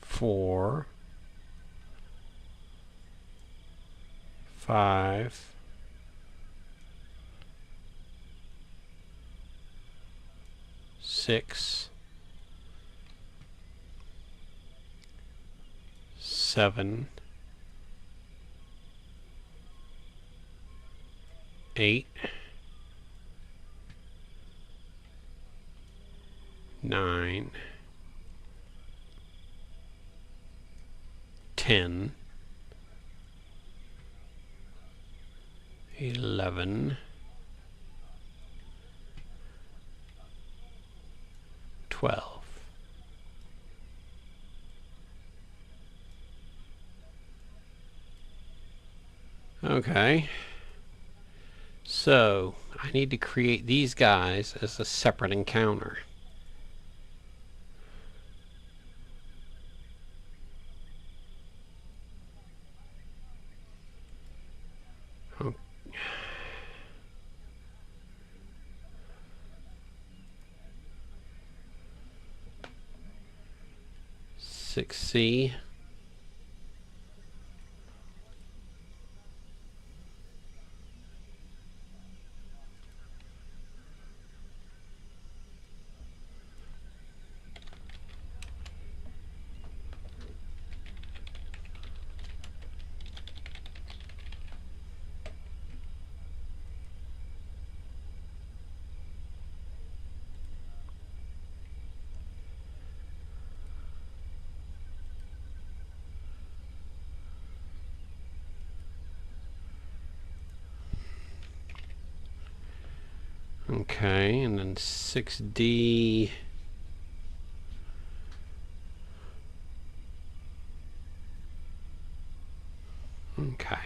4. 5. 6. 7. 8. 9. 10. 11. 12. Okay. So I need to create these guys as a separate encounter. Six C. Okay, and then 6D. Okay.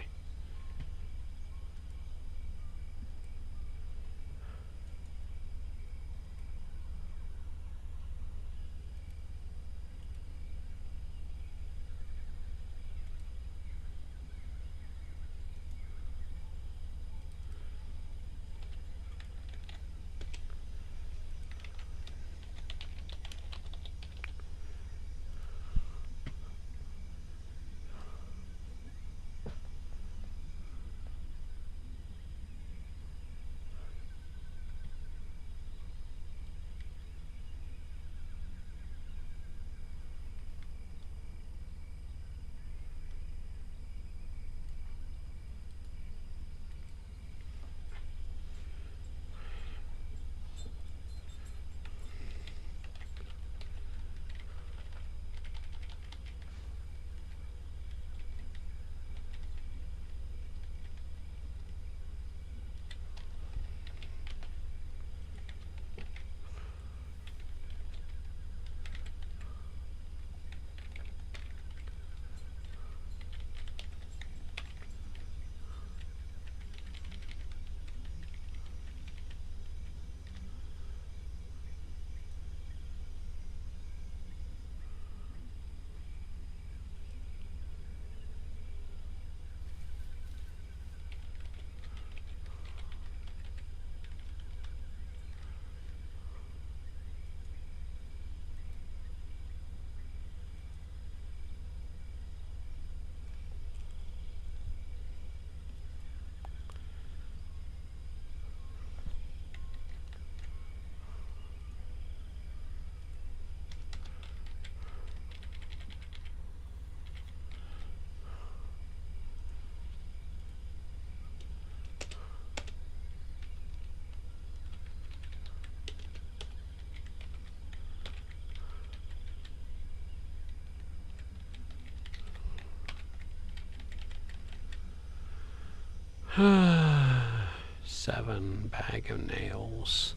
Seven bag of nails.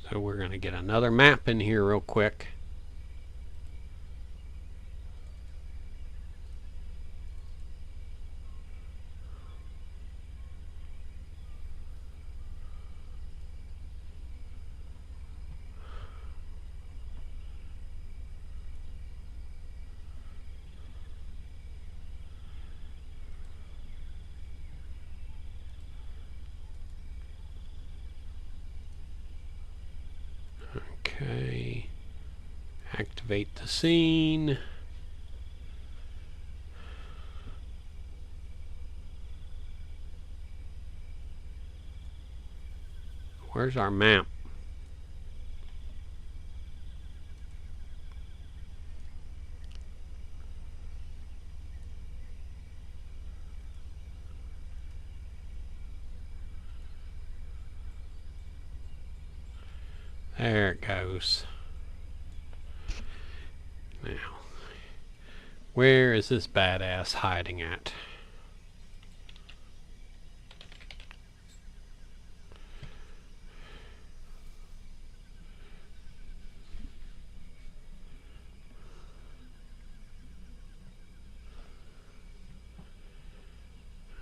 So we're going to get another map in here real quick. Okay. Activate the scene. Where's our map? There it goes. Now, where is this badass hiding at?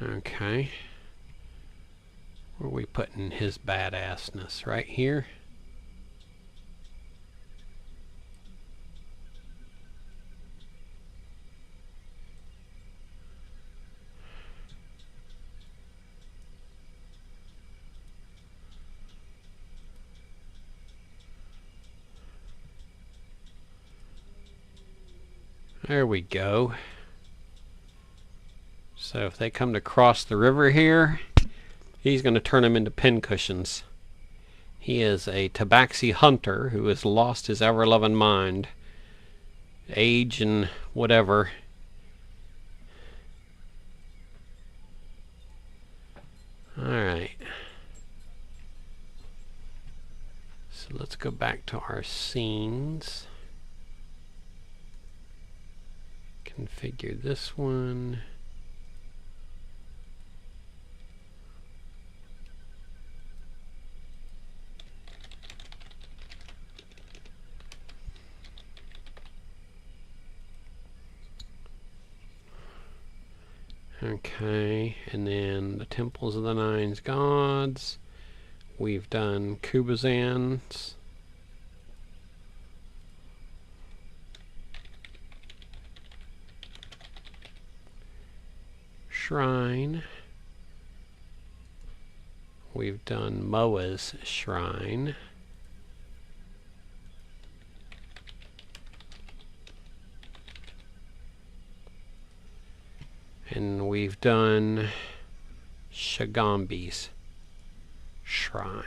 Okay. Where are we putting his badassness? Right here? There we go. So if they come to cross the river here, he's going to turn them into pincushions. He is a tabaxi hunter who has lost his ever-loving mind. Age and whatever. Alright. So let's go back to our scenes. Configure this one. Okay, and then the Temples of the Nine Gods. We've done Kubazans. Shrine. We've done Moa's Shrine. And we've done Shagambi's Shrine.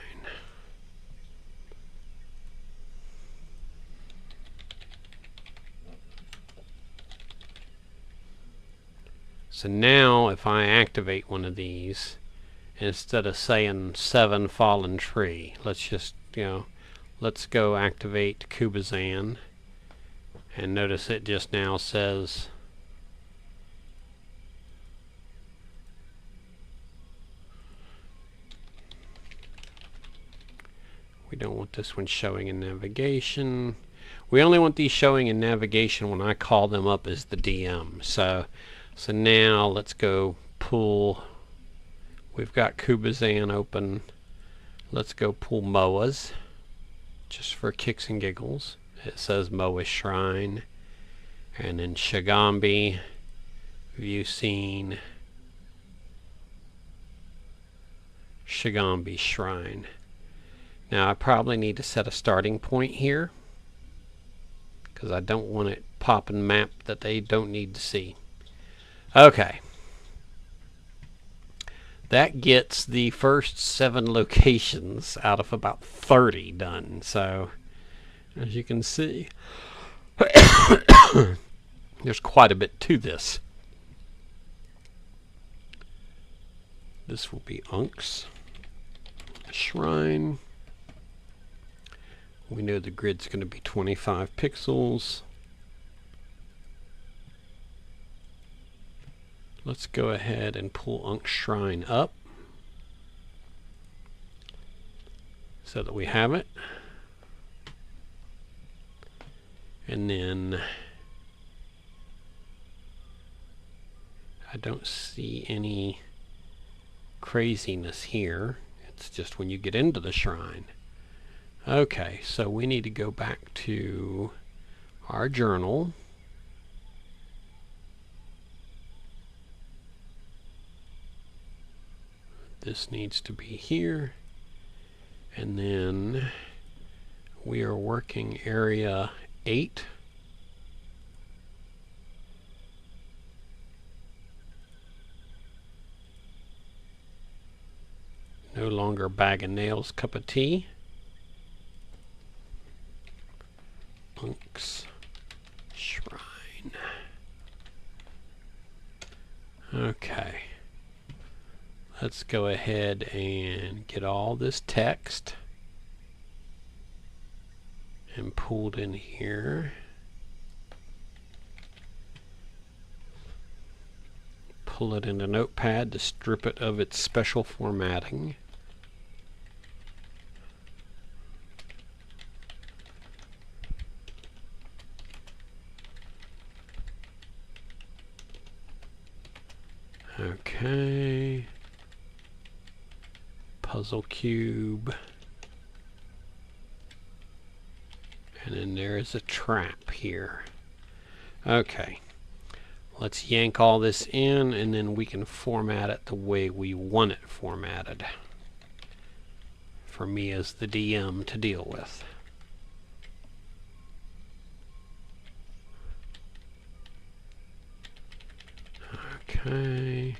So now if I activate one of these, instead of saying 7 fallen tree, let's just, let's go activate Kubazan. And notice it just now says we don't want this one showing in navigation. We only want these showing in navigation when I call them up as the DM. So now let's go pull. We've got Kubazan open. Let's go pull Moa's just for kicks and giggles. It says Moa's Shrine. And then Shagambi, view scene, Shagambi Shrine. Now I probably need to set a starting point here because I don't want it popping map that they don't need to see. Okay. That gets the first 7 locations out of about 30 done. So as you can see, there's quite a bit to this. This will be Unk's Shrine. We know the grid's going to be 25 pixels. Let's go ahead and pull Unk's Shrine up so that we have it. And then I don't see any craziness here. It's just when you get into the shrine. Okay, so we need to go back to our journal. This needs to be here. And then we are working area 8. No longer bag of nails, cup of tea. Unk's Shrine. Okay. Let's go ahead and get all this text and pulled in here. Pull it into Notepad to strip it of its special formatting. Okay. Puzzle cube. And then there is a trap here. Okay. Let's yank all this in and then we can format it the way we want it formatted for me as the DM to deal with. Okay.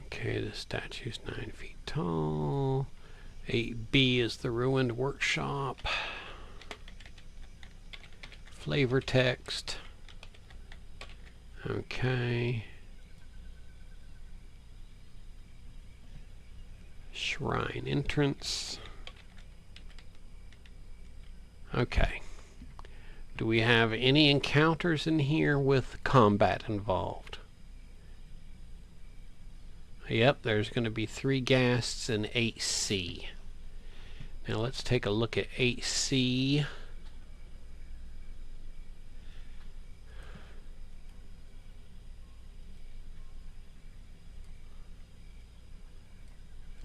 Okay, the statue's 9 feet tall. 8B is the ruined workshop. Flavor text. Okay. Shrine entrance. Okay. Do we have any encounters in here with combat involved? Yep, there's going to be 3 ghasts and 8C. Now let's take a look at 8C.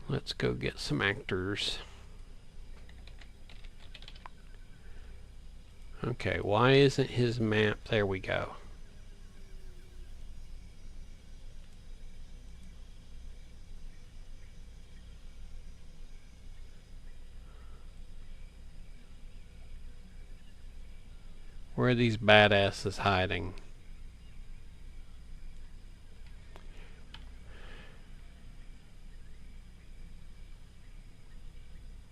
Let's go get some actors. Okay, why isn't his map? There we go. Where are these badasses hiding?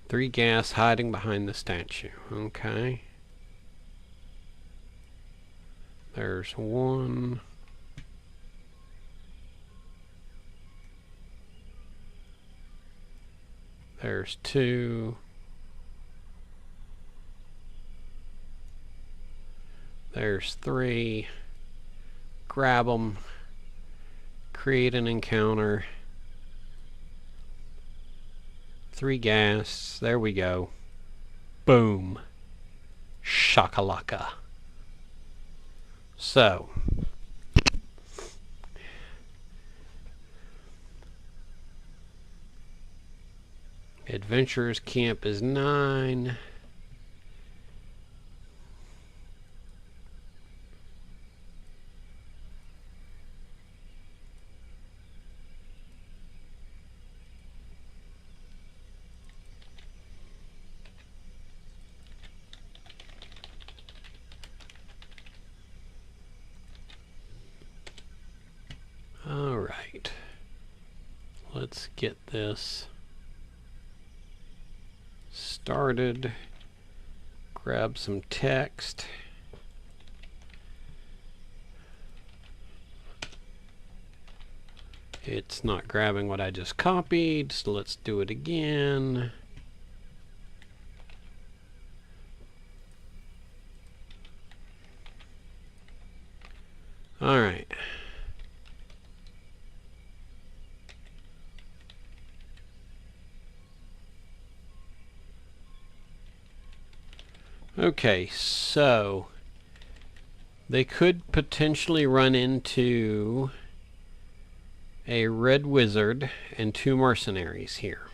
Three gas hiding behind the statue. Okay. There's 1. There's 2. There's 3. Grab them. Create an encounter. 3 gas. There we go. Boom. Shakalaka. So. Adventurers Camp is 9. All right. Let's get this started. Grab some text. It's not grabbing what I just copied, so let's do it again. All right. Okay, so they could potentially run into a red wizard and 2 mercenaries here.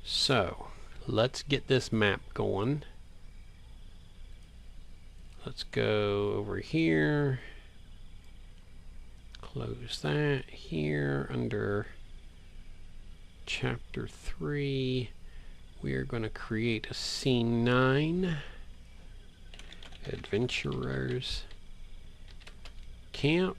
So let's get this map going. Let's go over here. Close that here under chapter 3. We are going to create a scene 9. Adventurers Camp.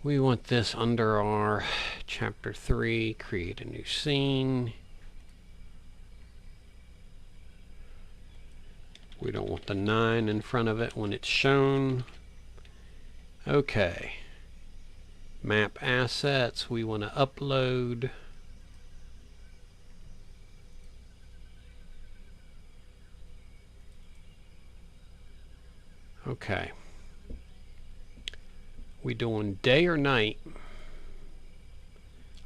We want this under our chapter 3. Create a new scene. We don't want the 9 in front of it when it's shown. Okay. Map assets, we want to upload. Okay. We doing day or night?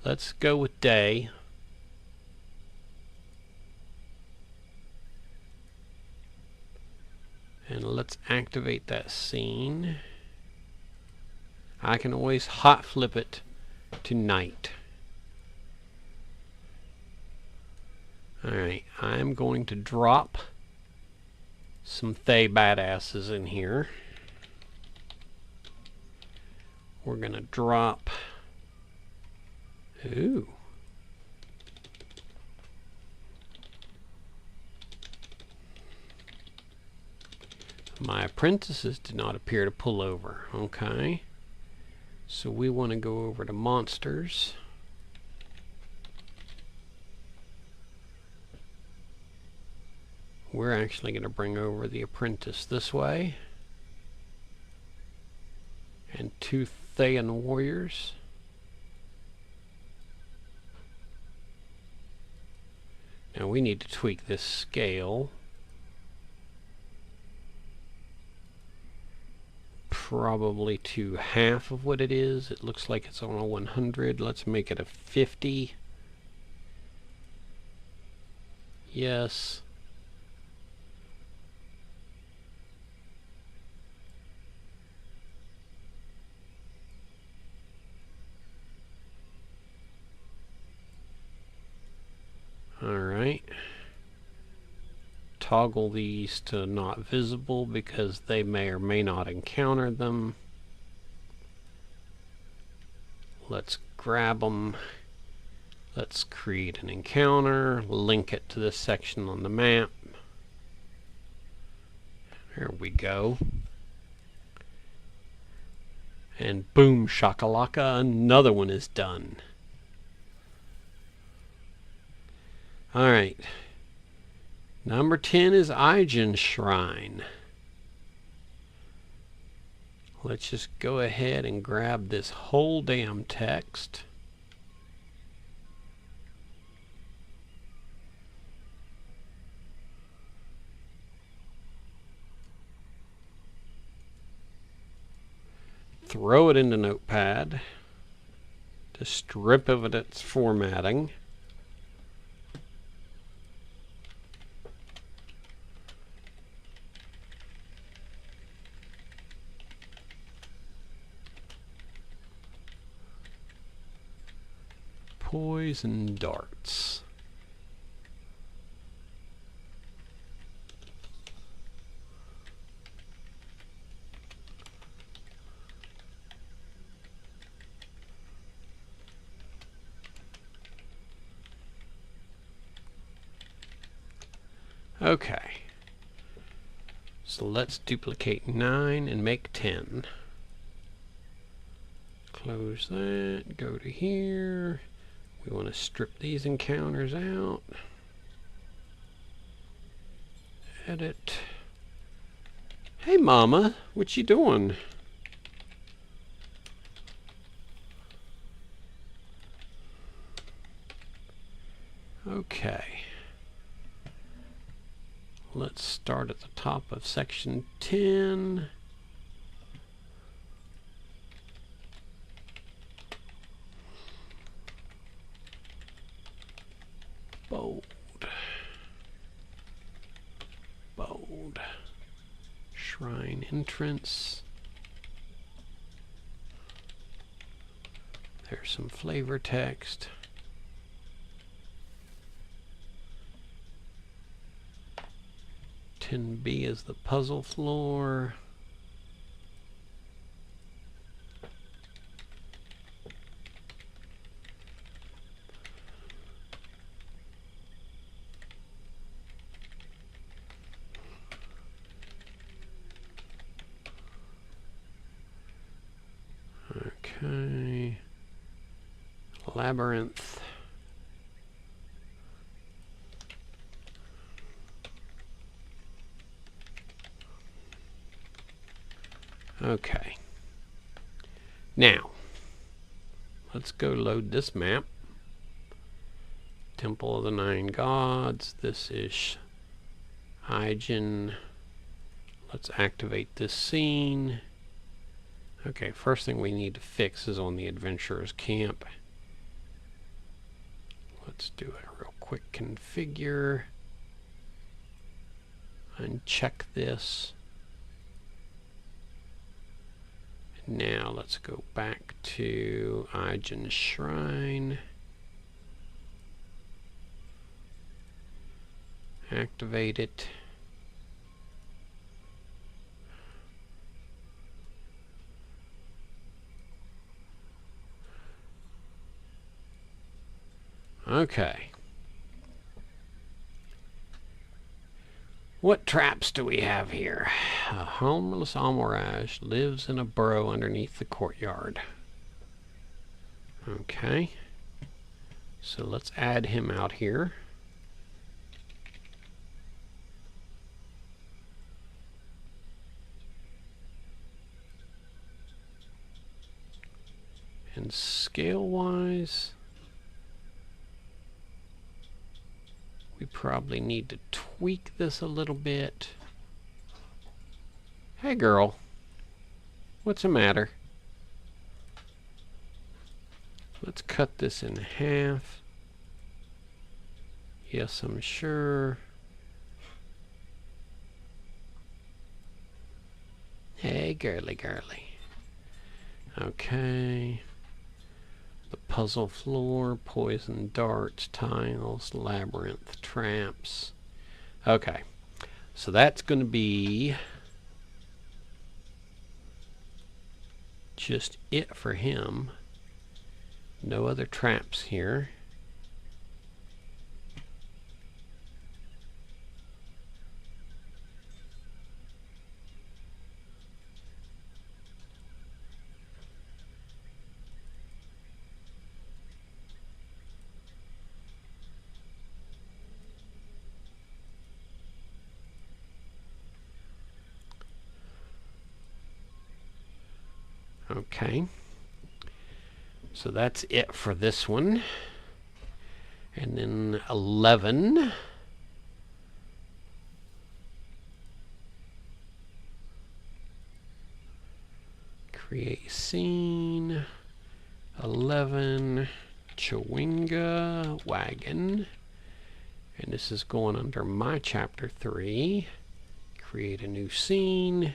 Let's go with day. And let's activate that scene. I can always hot flip it to night. Alright, I'm going to drop some Thay badasses in here. We're going to drop... Ooh. My apprentices did not appear to pull over. Okay. So we want to go over to monsters. We're actually going to bring over the apprentice this way. And 2 Thayan warriors. Now we need to tweak this scale. Probably to half of what it is. It looks like it's on a 100. Let's make it a 50. Yes. Alright. Toggle these to not visible because they may or may not encounter them. Let's grab them. Let's create an encounter, link it to this section on the map. There we go. And boom shakalaka, another one is done. Alright. Number 10 is Ijin's Shrine. Let's just go ahead and grab this whole damn text. Throw it into Notepad to strip of it its formatting. Poison darts. Okay. So let's duplicate 9 and make 10. Close that, go to here. We want to strip these encounters out. Edit. Hey mama, what you doing? Okay. Let's start at the top of section 10. Bold. Bold. Shrine entrance. There's some flavor text. B is the puzzle floor. Okay. Labyrinth. Okay. Now, let's go load this map. Temple of the Nine Gods. This is Ijin. Let's activate this scene. Okay, first thing we need to fix is on the Adventurer's Camp. Let's do a real quick configure. Uncheck this. Now let's go back to Ijin's Shrine. Activate it. Okay. What traps do we have here? A homeless almirage lives in a burrow underneath the courtyard. Okay. So let's add him out here. And scale-wise, we probably need to tweak this a little bit. Hey girl, what's the matter? Let's cut this in half. Yes, I'm sure. Hey girly girly. Okay. The puzzle floor, poison darts, tiles, labyrinth, traps. Okay, so that's going to be just it for him. No other traps here. Okay, so that's it for this one. And then 11. Create scene. 11. Chewinga wagon. And this is going under my chapter 3. Create a new scene.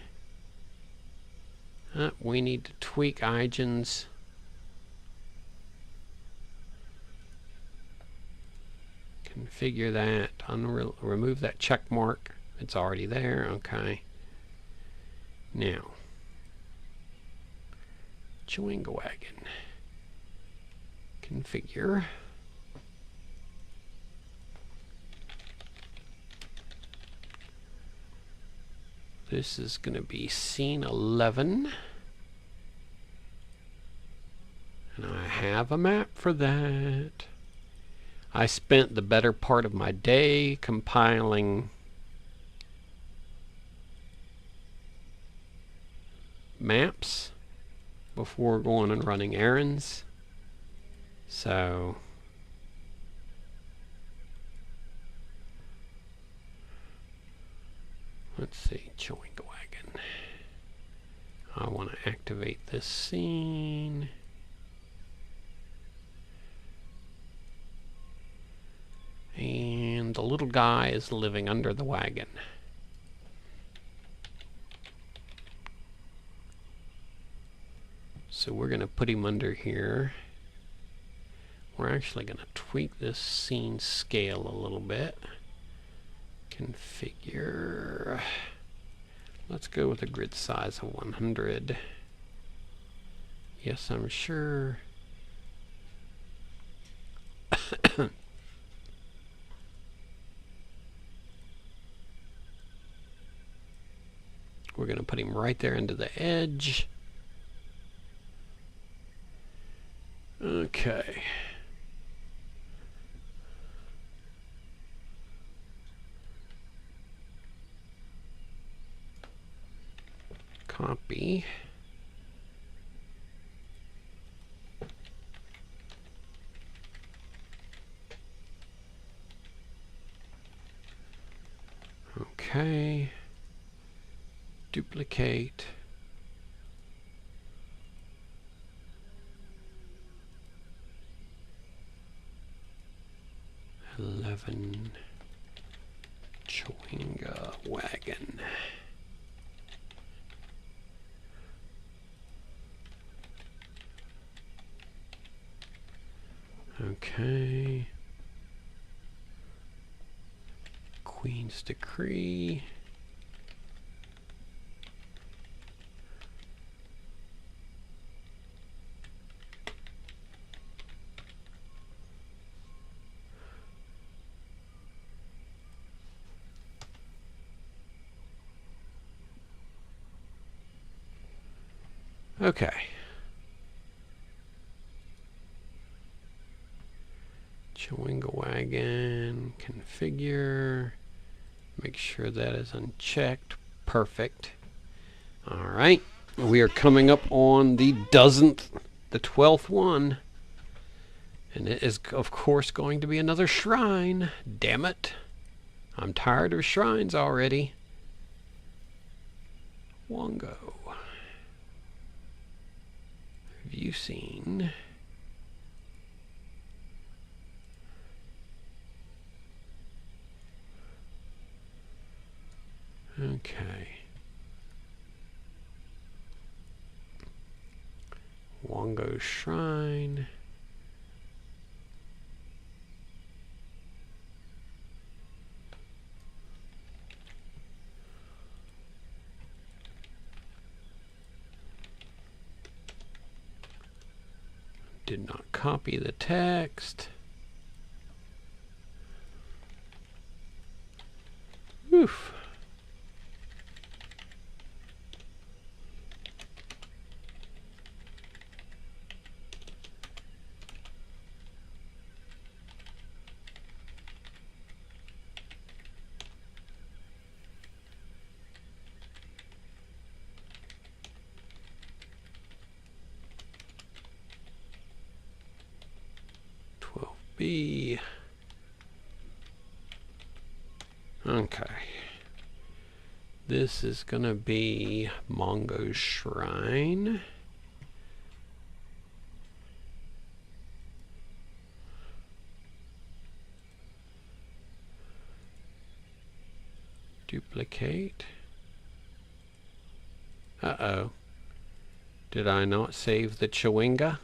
We need to tweak Igen's. Configure that. Remove that check mark. It's already there. Okay. Now, Chewinga wagon. Configure. This is going to be scene 11. And I have a map for that. I spent the better part of my day compiling maps before going and running errands. So let's see, Chewinga wagon. I want to activate this scene. And the little guy is living under the wagon. So we're going to put him under here. We're actually going to tweak this scene scale a little bit. Configure. Let's go with a grid size of 100. Yes, I'm sure. We're going to put him right there into the edge. Okay. Copy. Okay. Duplicate. Chewinga wagon. Okay. Queen's Decree. Okay. Chewinga wagon, configure, make sure that is unchecked. Perfect. All right. We are coming up on the 12th one. And it is, of course, going to be another shrine. Damn it. I'm tired of shrines already. Wongo. View scene. Okay. Wongo shrine. Did not copy the text. Oof. B. Okay. This is gonna be Mongo Shrine. Duplicate. Uh-oh. Did I not save the Chewinga?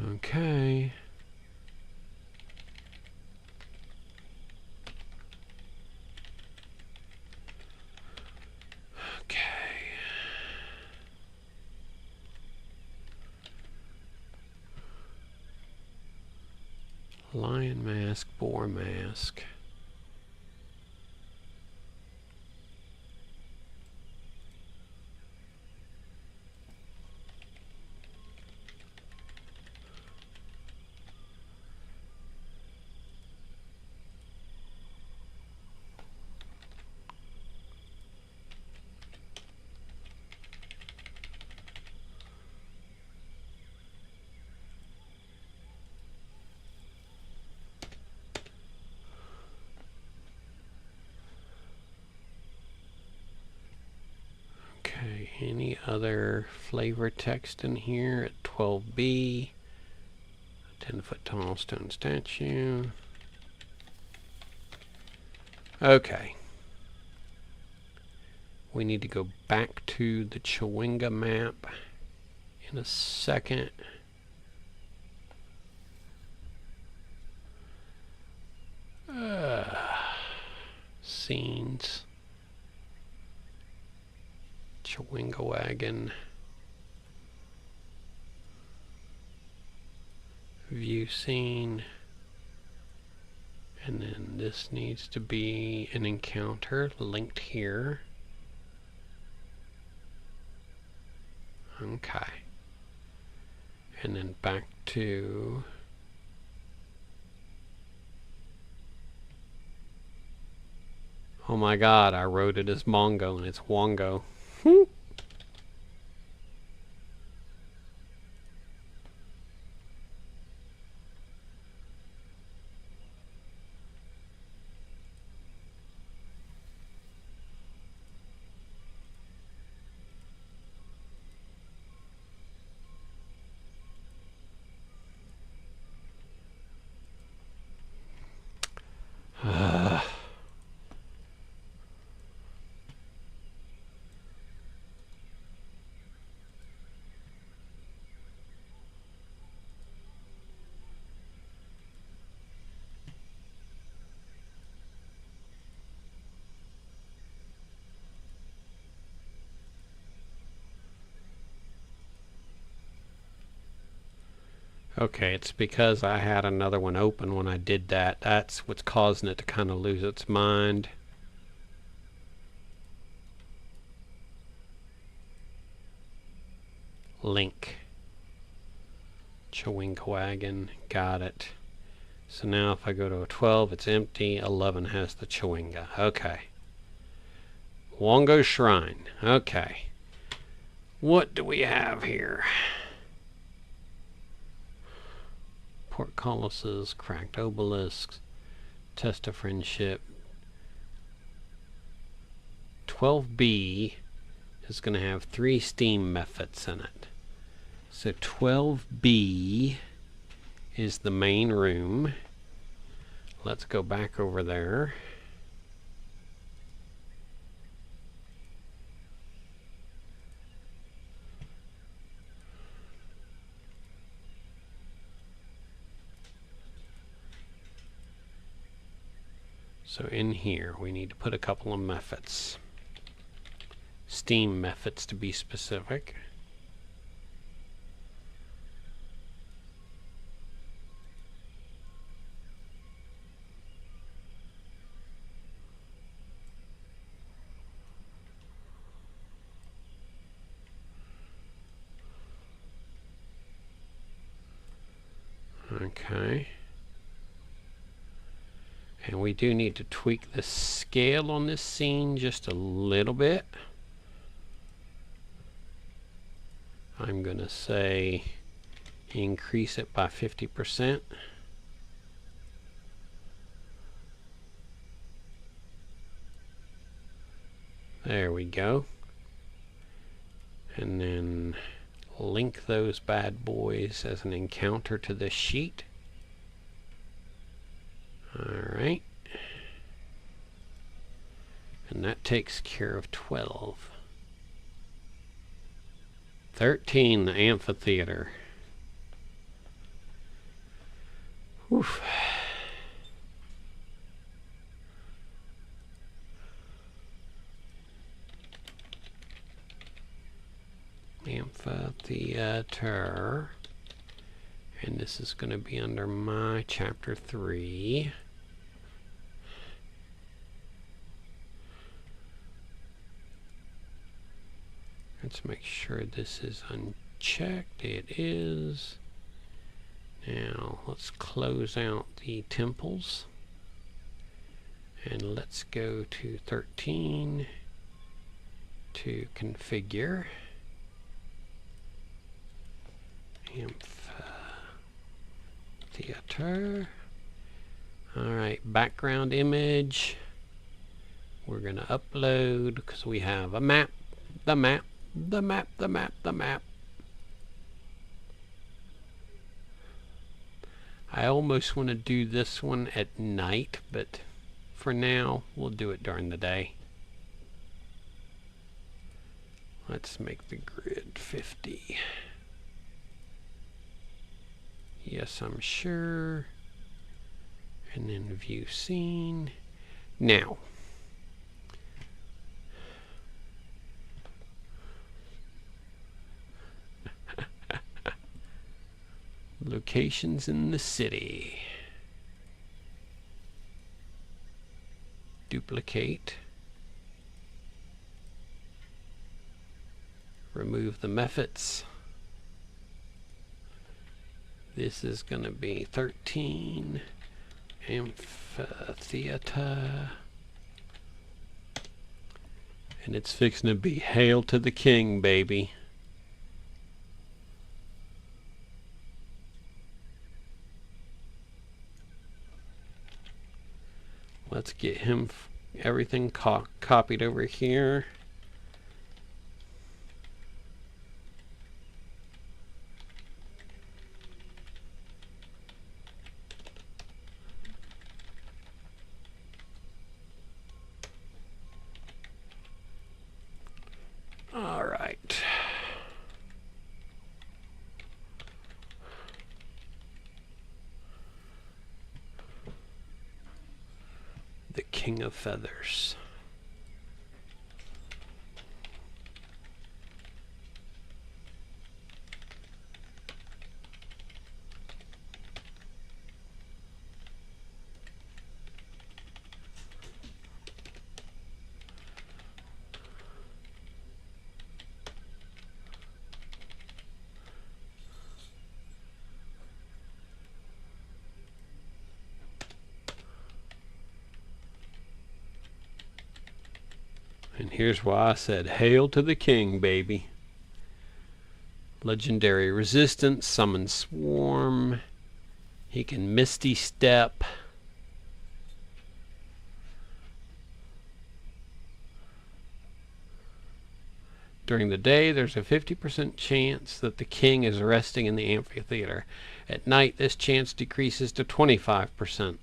Okay. Okay. Lion mask, boar mask. Okay, any other flavor text in here at 12B? 10-foot tall stone statue. Okay. We need to go back to the Chewinga map in a second. Scenes. Chewinga wagon. View scene. And then this needs to be an encounter linked here. Okay. And then back to oh my god, I wrote it as Mongo and it's Wongo. Okay, it's because I had another one open when I did that. That's what's causing it to kind of lose its mind. Link. Chewinkawagon. Got it. So now if I go to a 12, it's empty. 11 has the Chewinga. Okay. Wongo Shrine. Okay. What do we have here? Portcullises, cracked obelisks, test of friendship. 12B is going to have 3 steam methods in it. So 12B is the main room. Let's go back over there. So in here we need to put a couple of methods. Steam methods to be specific. Okay. And we do need to tweak the scale on this scene just a little bit. I'm going to say increase it by 50%. There we go. And then link those bad boys as an encounter to this sheet. Alright. And that takes care of 12. 13, the amphitheater. Oof. Amphitheater. And this is going to be under my chapter 3. Let's make sure this is unchecked. It is. Now let's close out the temples. And let's go to 13 to configure. Amphitheater. Alright, background image. We're going to upload because we have a map, the map, the map, the map, the map. I almost want to do this one at night, but for now we'll do it during the day. Let's make the grid 50. Yes, I'm sure. And then view scene. Now, locations in the city. Duplicate. Remove the methods. This is going to be 13 amphitheater. And it's fixing to be Hail to the King, baby. Let's get him everything copied over here. All right. The King of Feathers. And here's why I said, hail to the king, baby. Legendary resistance, summon swarm. He can misty step. During the day, there's a 50% chance that the king is resting in the amphitheater. At night, this chance decreases to 25%.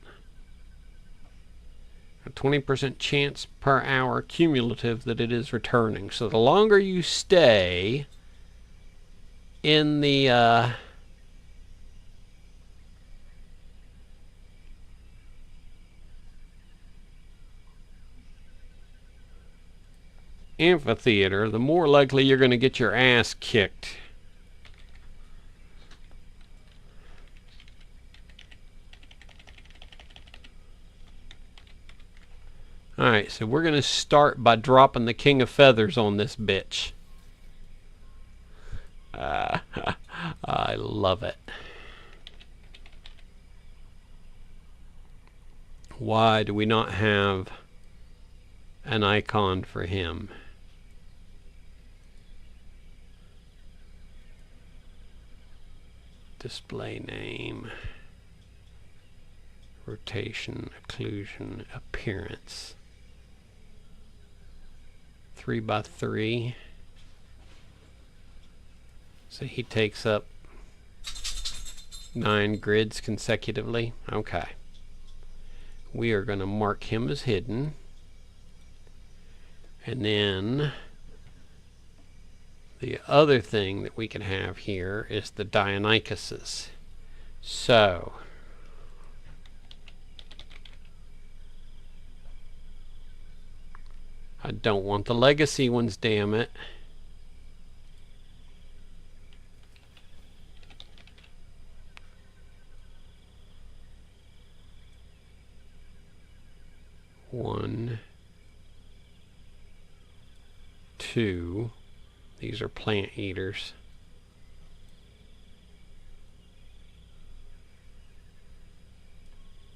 A 20% chance per hour cumulative that it is returning. So the longer you stay in the amphitheater, the more likely you're going to get your ass kicked. Alright, so we're going to start by dropping the King of Feathers on this bitch. I love it. Why do we not have an icon for him? Display name, rotation, occlusion, appearance. 3x3. So he takes up 9 grids consecutively. Okay. We are going to mark him as hidden. And then the other thing that we can have here is the Dionycuses. So I don't want the legacy ones, damn it. One, two. These are plant eaters.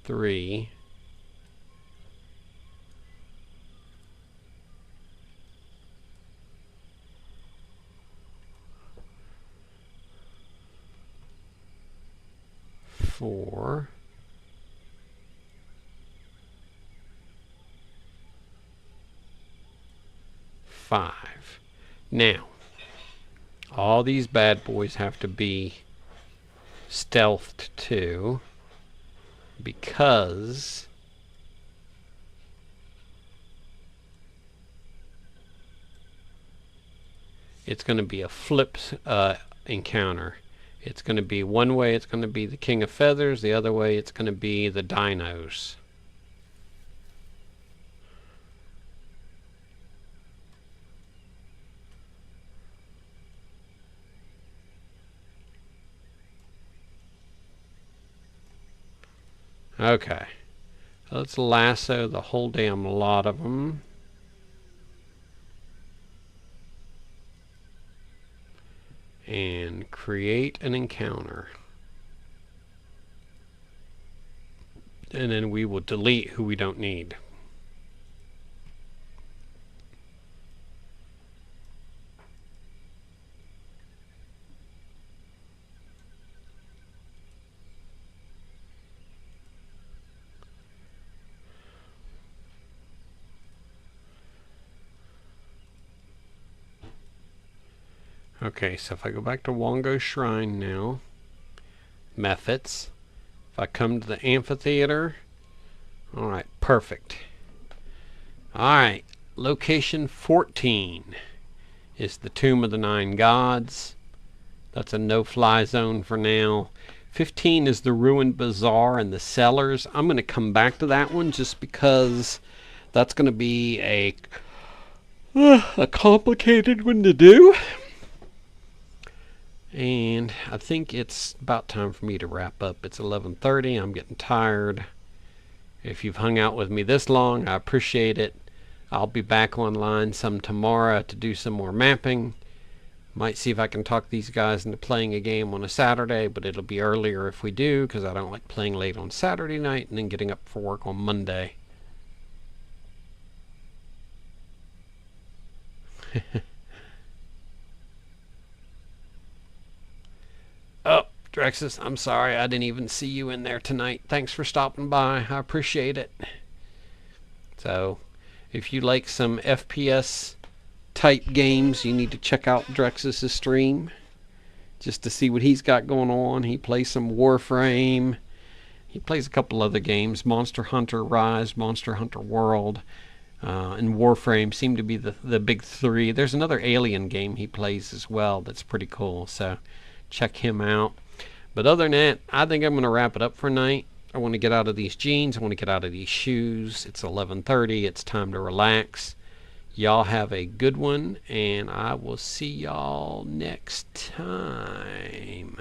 3. 4. 5. Now, all these bad boys have to be stealthed too, because it's going to be a flip encounter. It's going to be one way it's going to be the King of Feathers, the other way it's going to be the dinos. Okay, let's lasso the whole damn lot of them. And create an encounter. And then we will delete who we don't need. Okay, so if I go back to Wongo Shrine now, methods, if I come to the amphitheater, alright, perfect. Alright, location 14 is the Tomb of the Nine Gods. That's a no-fly zone for now. 15 is the Ruined Bazaar and the Cellars. I'm going to come back to that one just because that's going to be a complicated one to do. And I think it's about time for me to wrap up. It's 11:30. I'm getting tired. If you've hung out with me this long, I appreciate it. I'll be back online some tomorrow to do some more mapping. Might see if I can talk these guys into playing a game on a Saturday, but it'll be earlier if we do, because I don't like playing late on Saturday night and then getting up for work on Monday. Oh, Drexus, I'm sorry I didn't even see you in there tonight. Thanks for stopping by. I appreciate it. So, if you like some FPS type games, you need to check out Drexus's stream just to see what he's got going on. He plays some Warframe. He plays a couple other games. Monster Hunter Rise, Monster Hunter World, and Warframe seem to be the big three. There's another Alien game he plays as well that's pretty cool. So check him out. But other than that, I think I'm going to wrap it up for tonight. I want to get out of these jeans. I want to get out of these shoes. It's 11:30. It's time to relax. Y'all have a good one, and I will see y'all next time.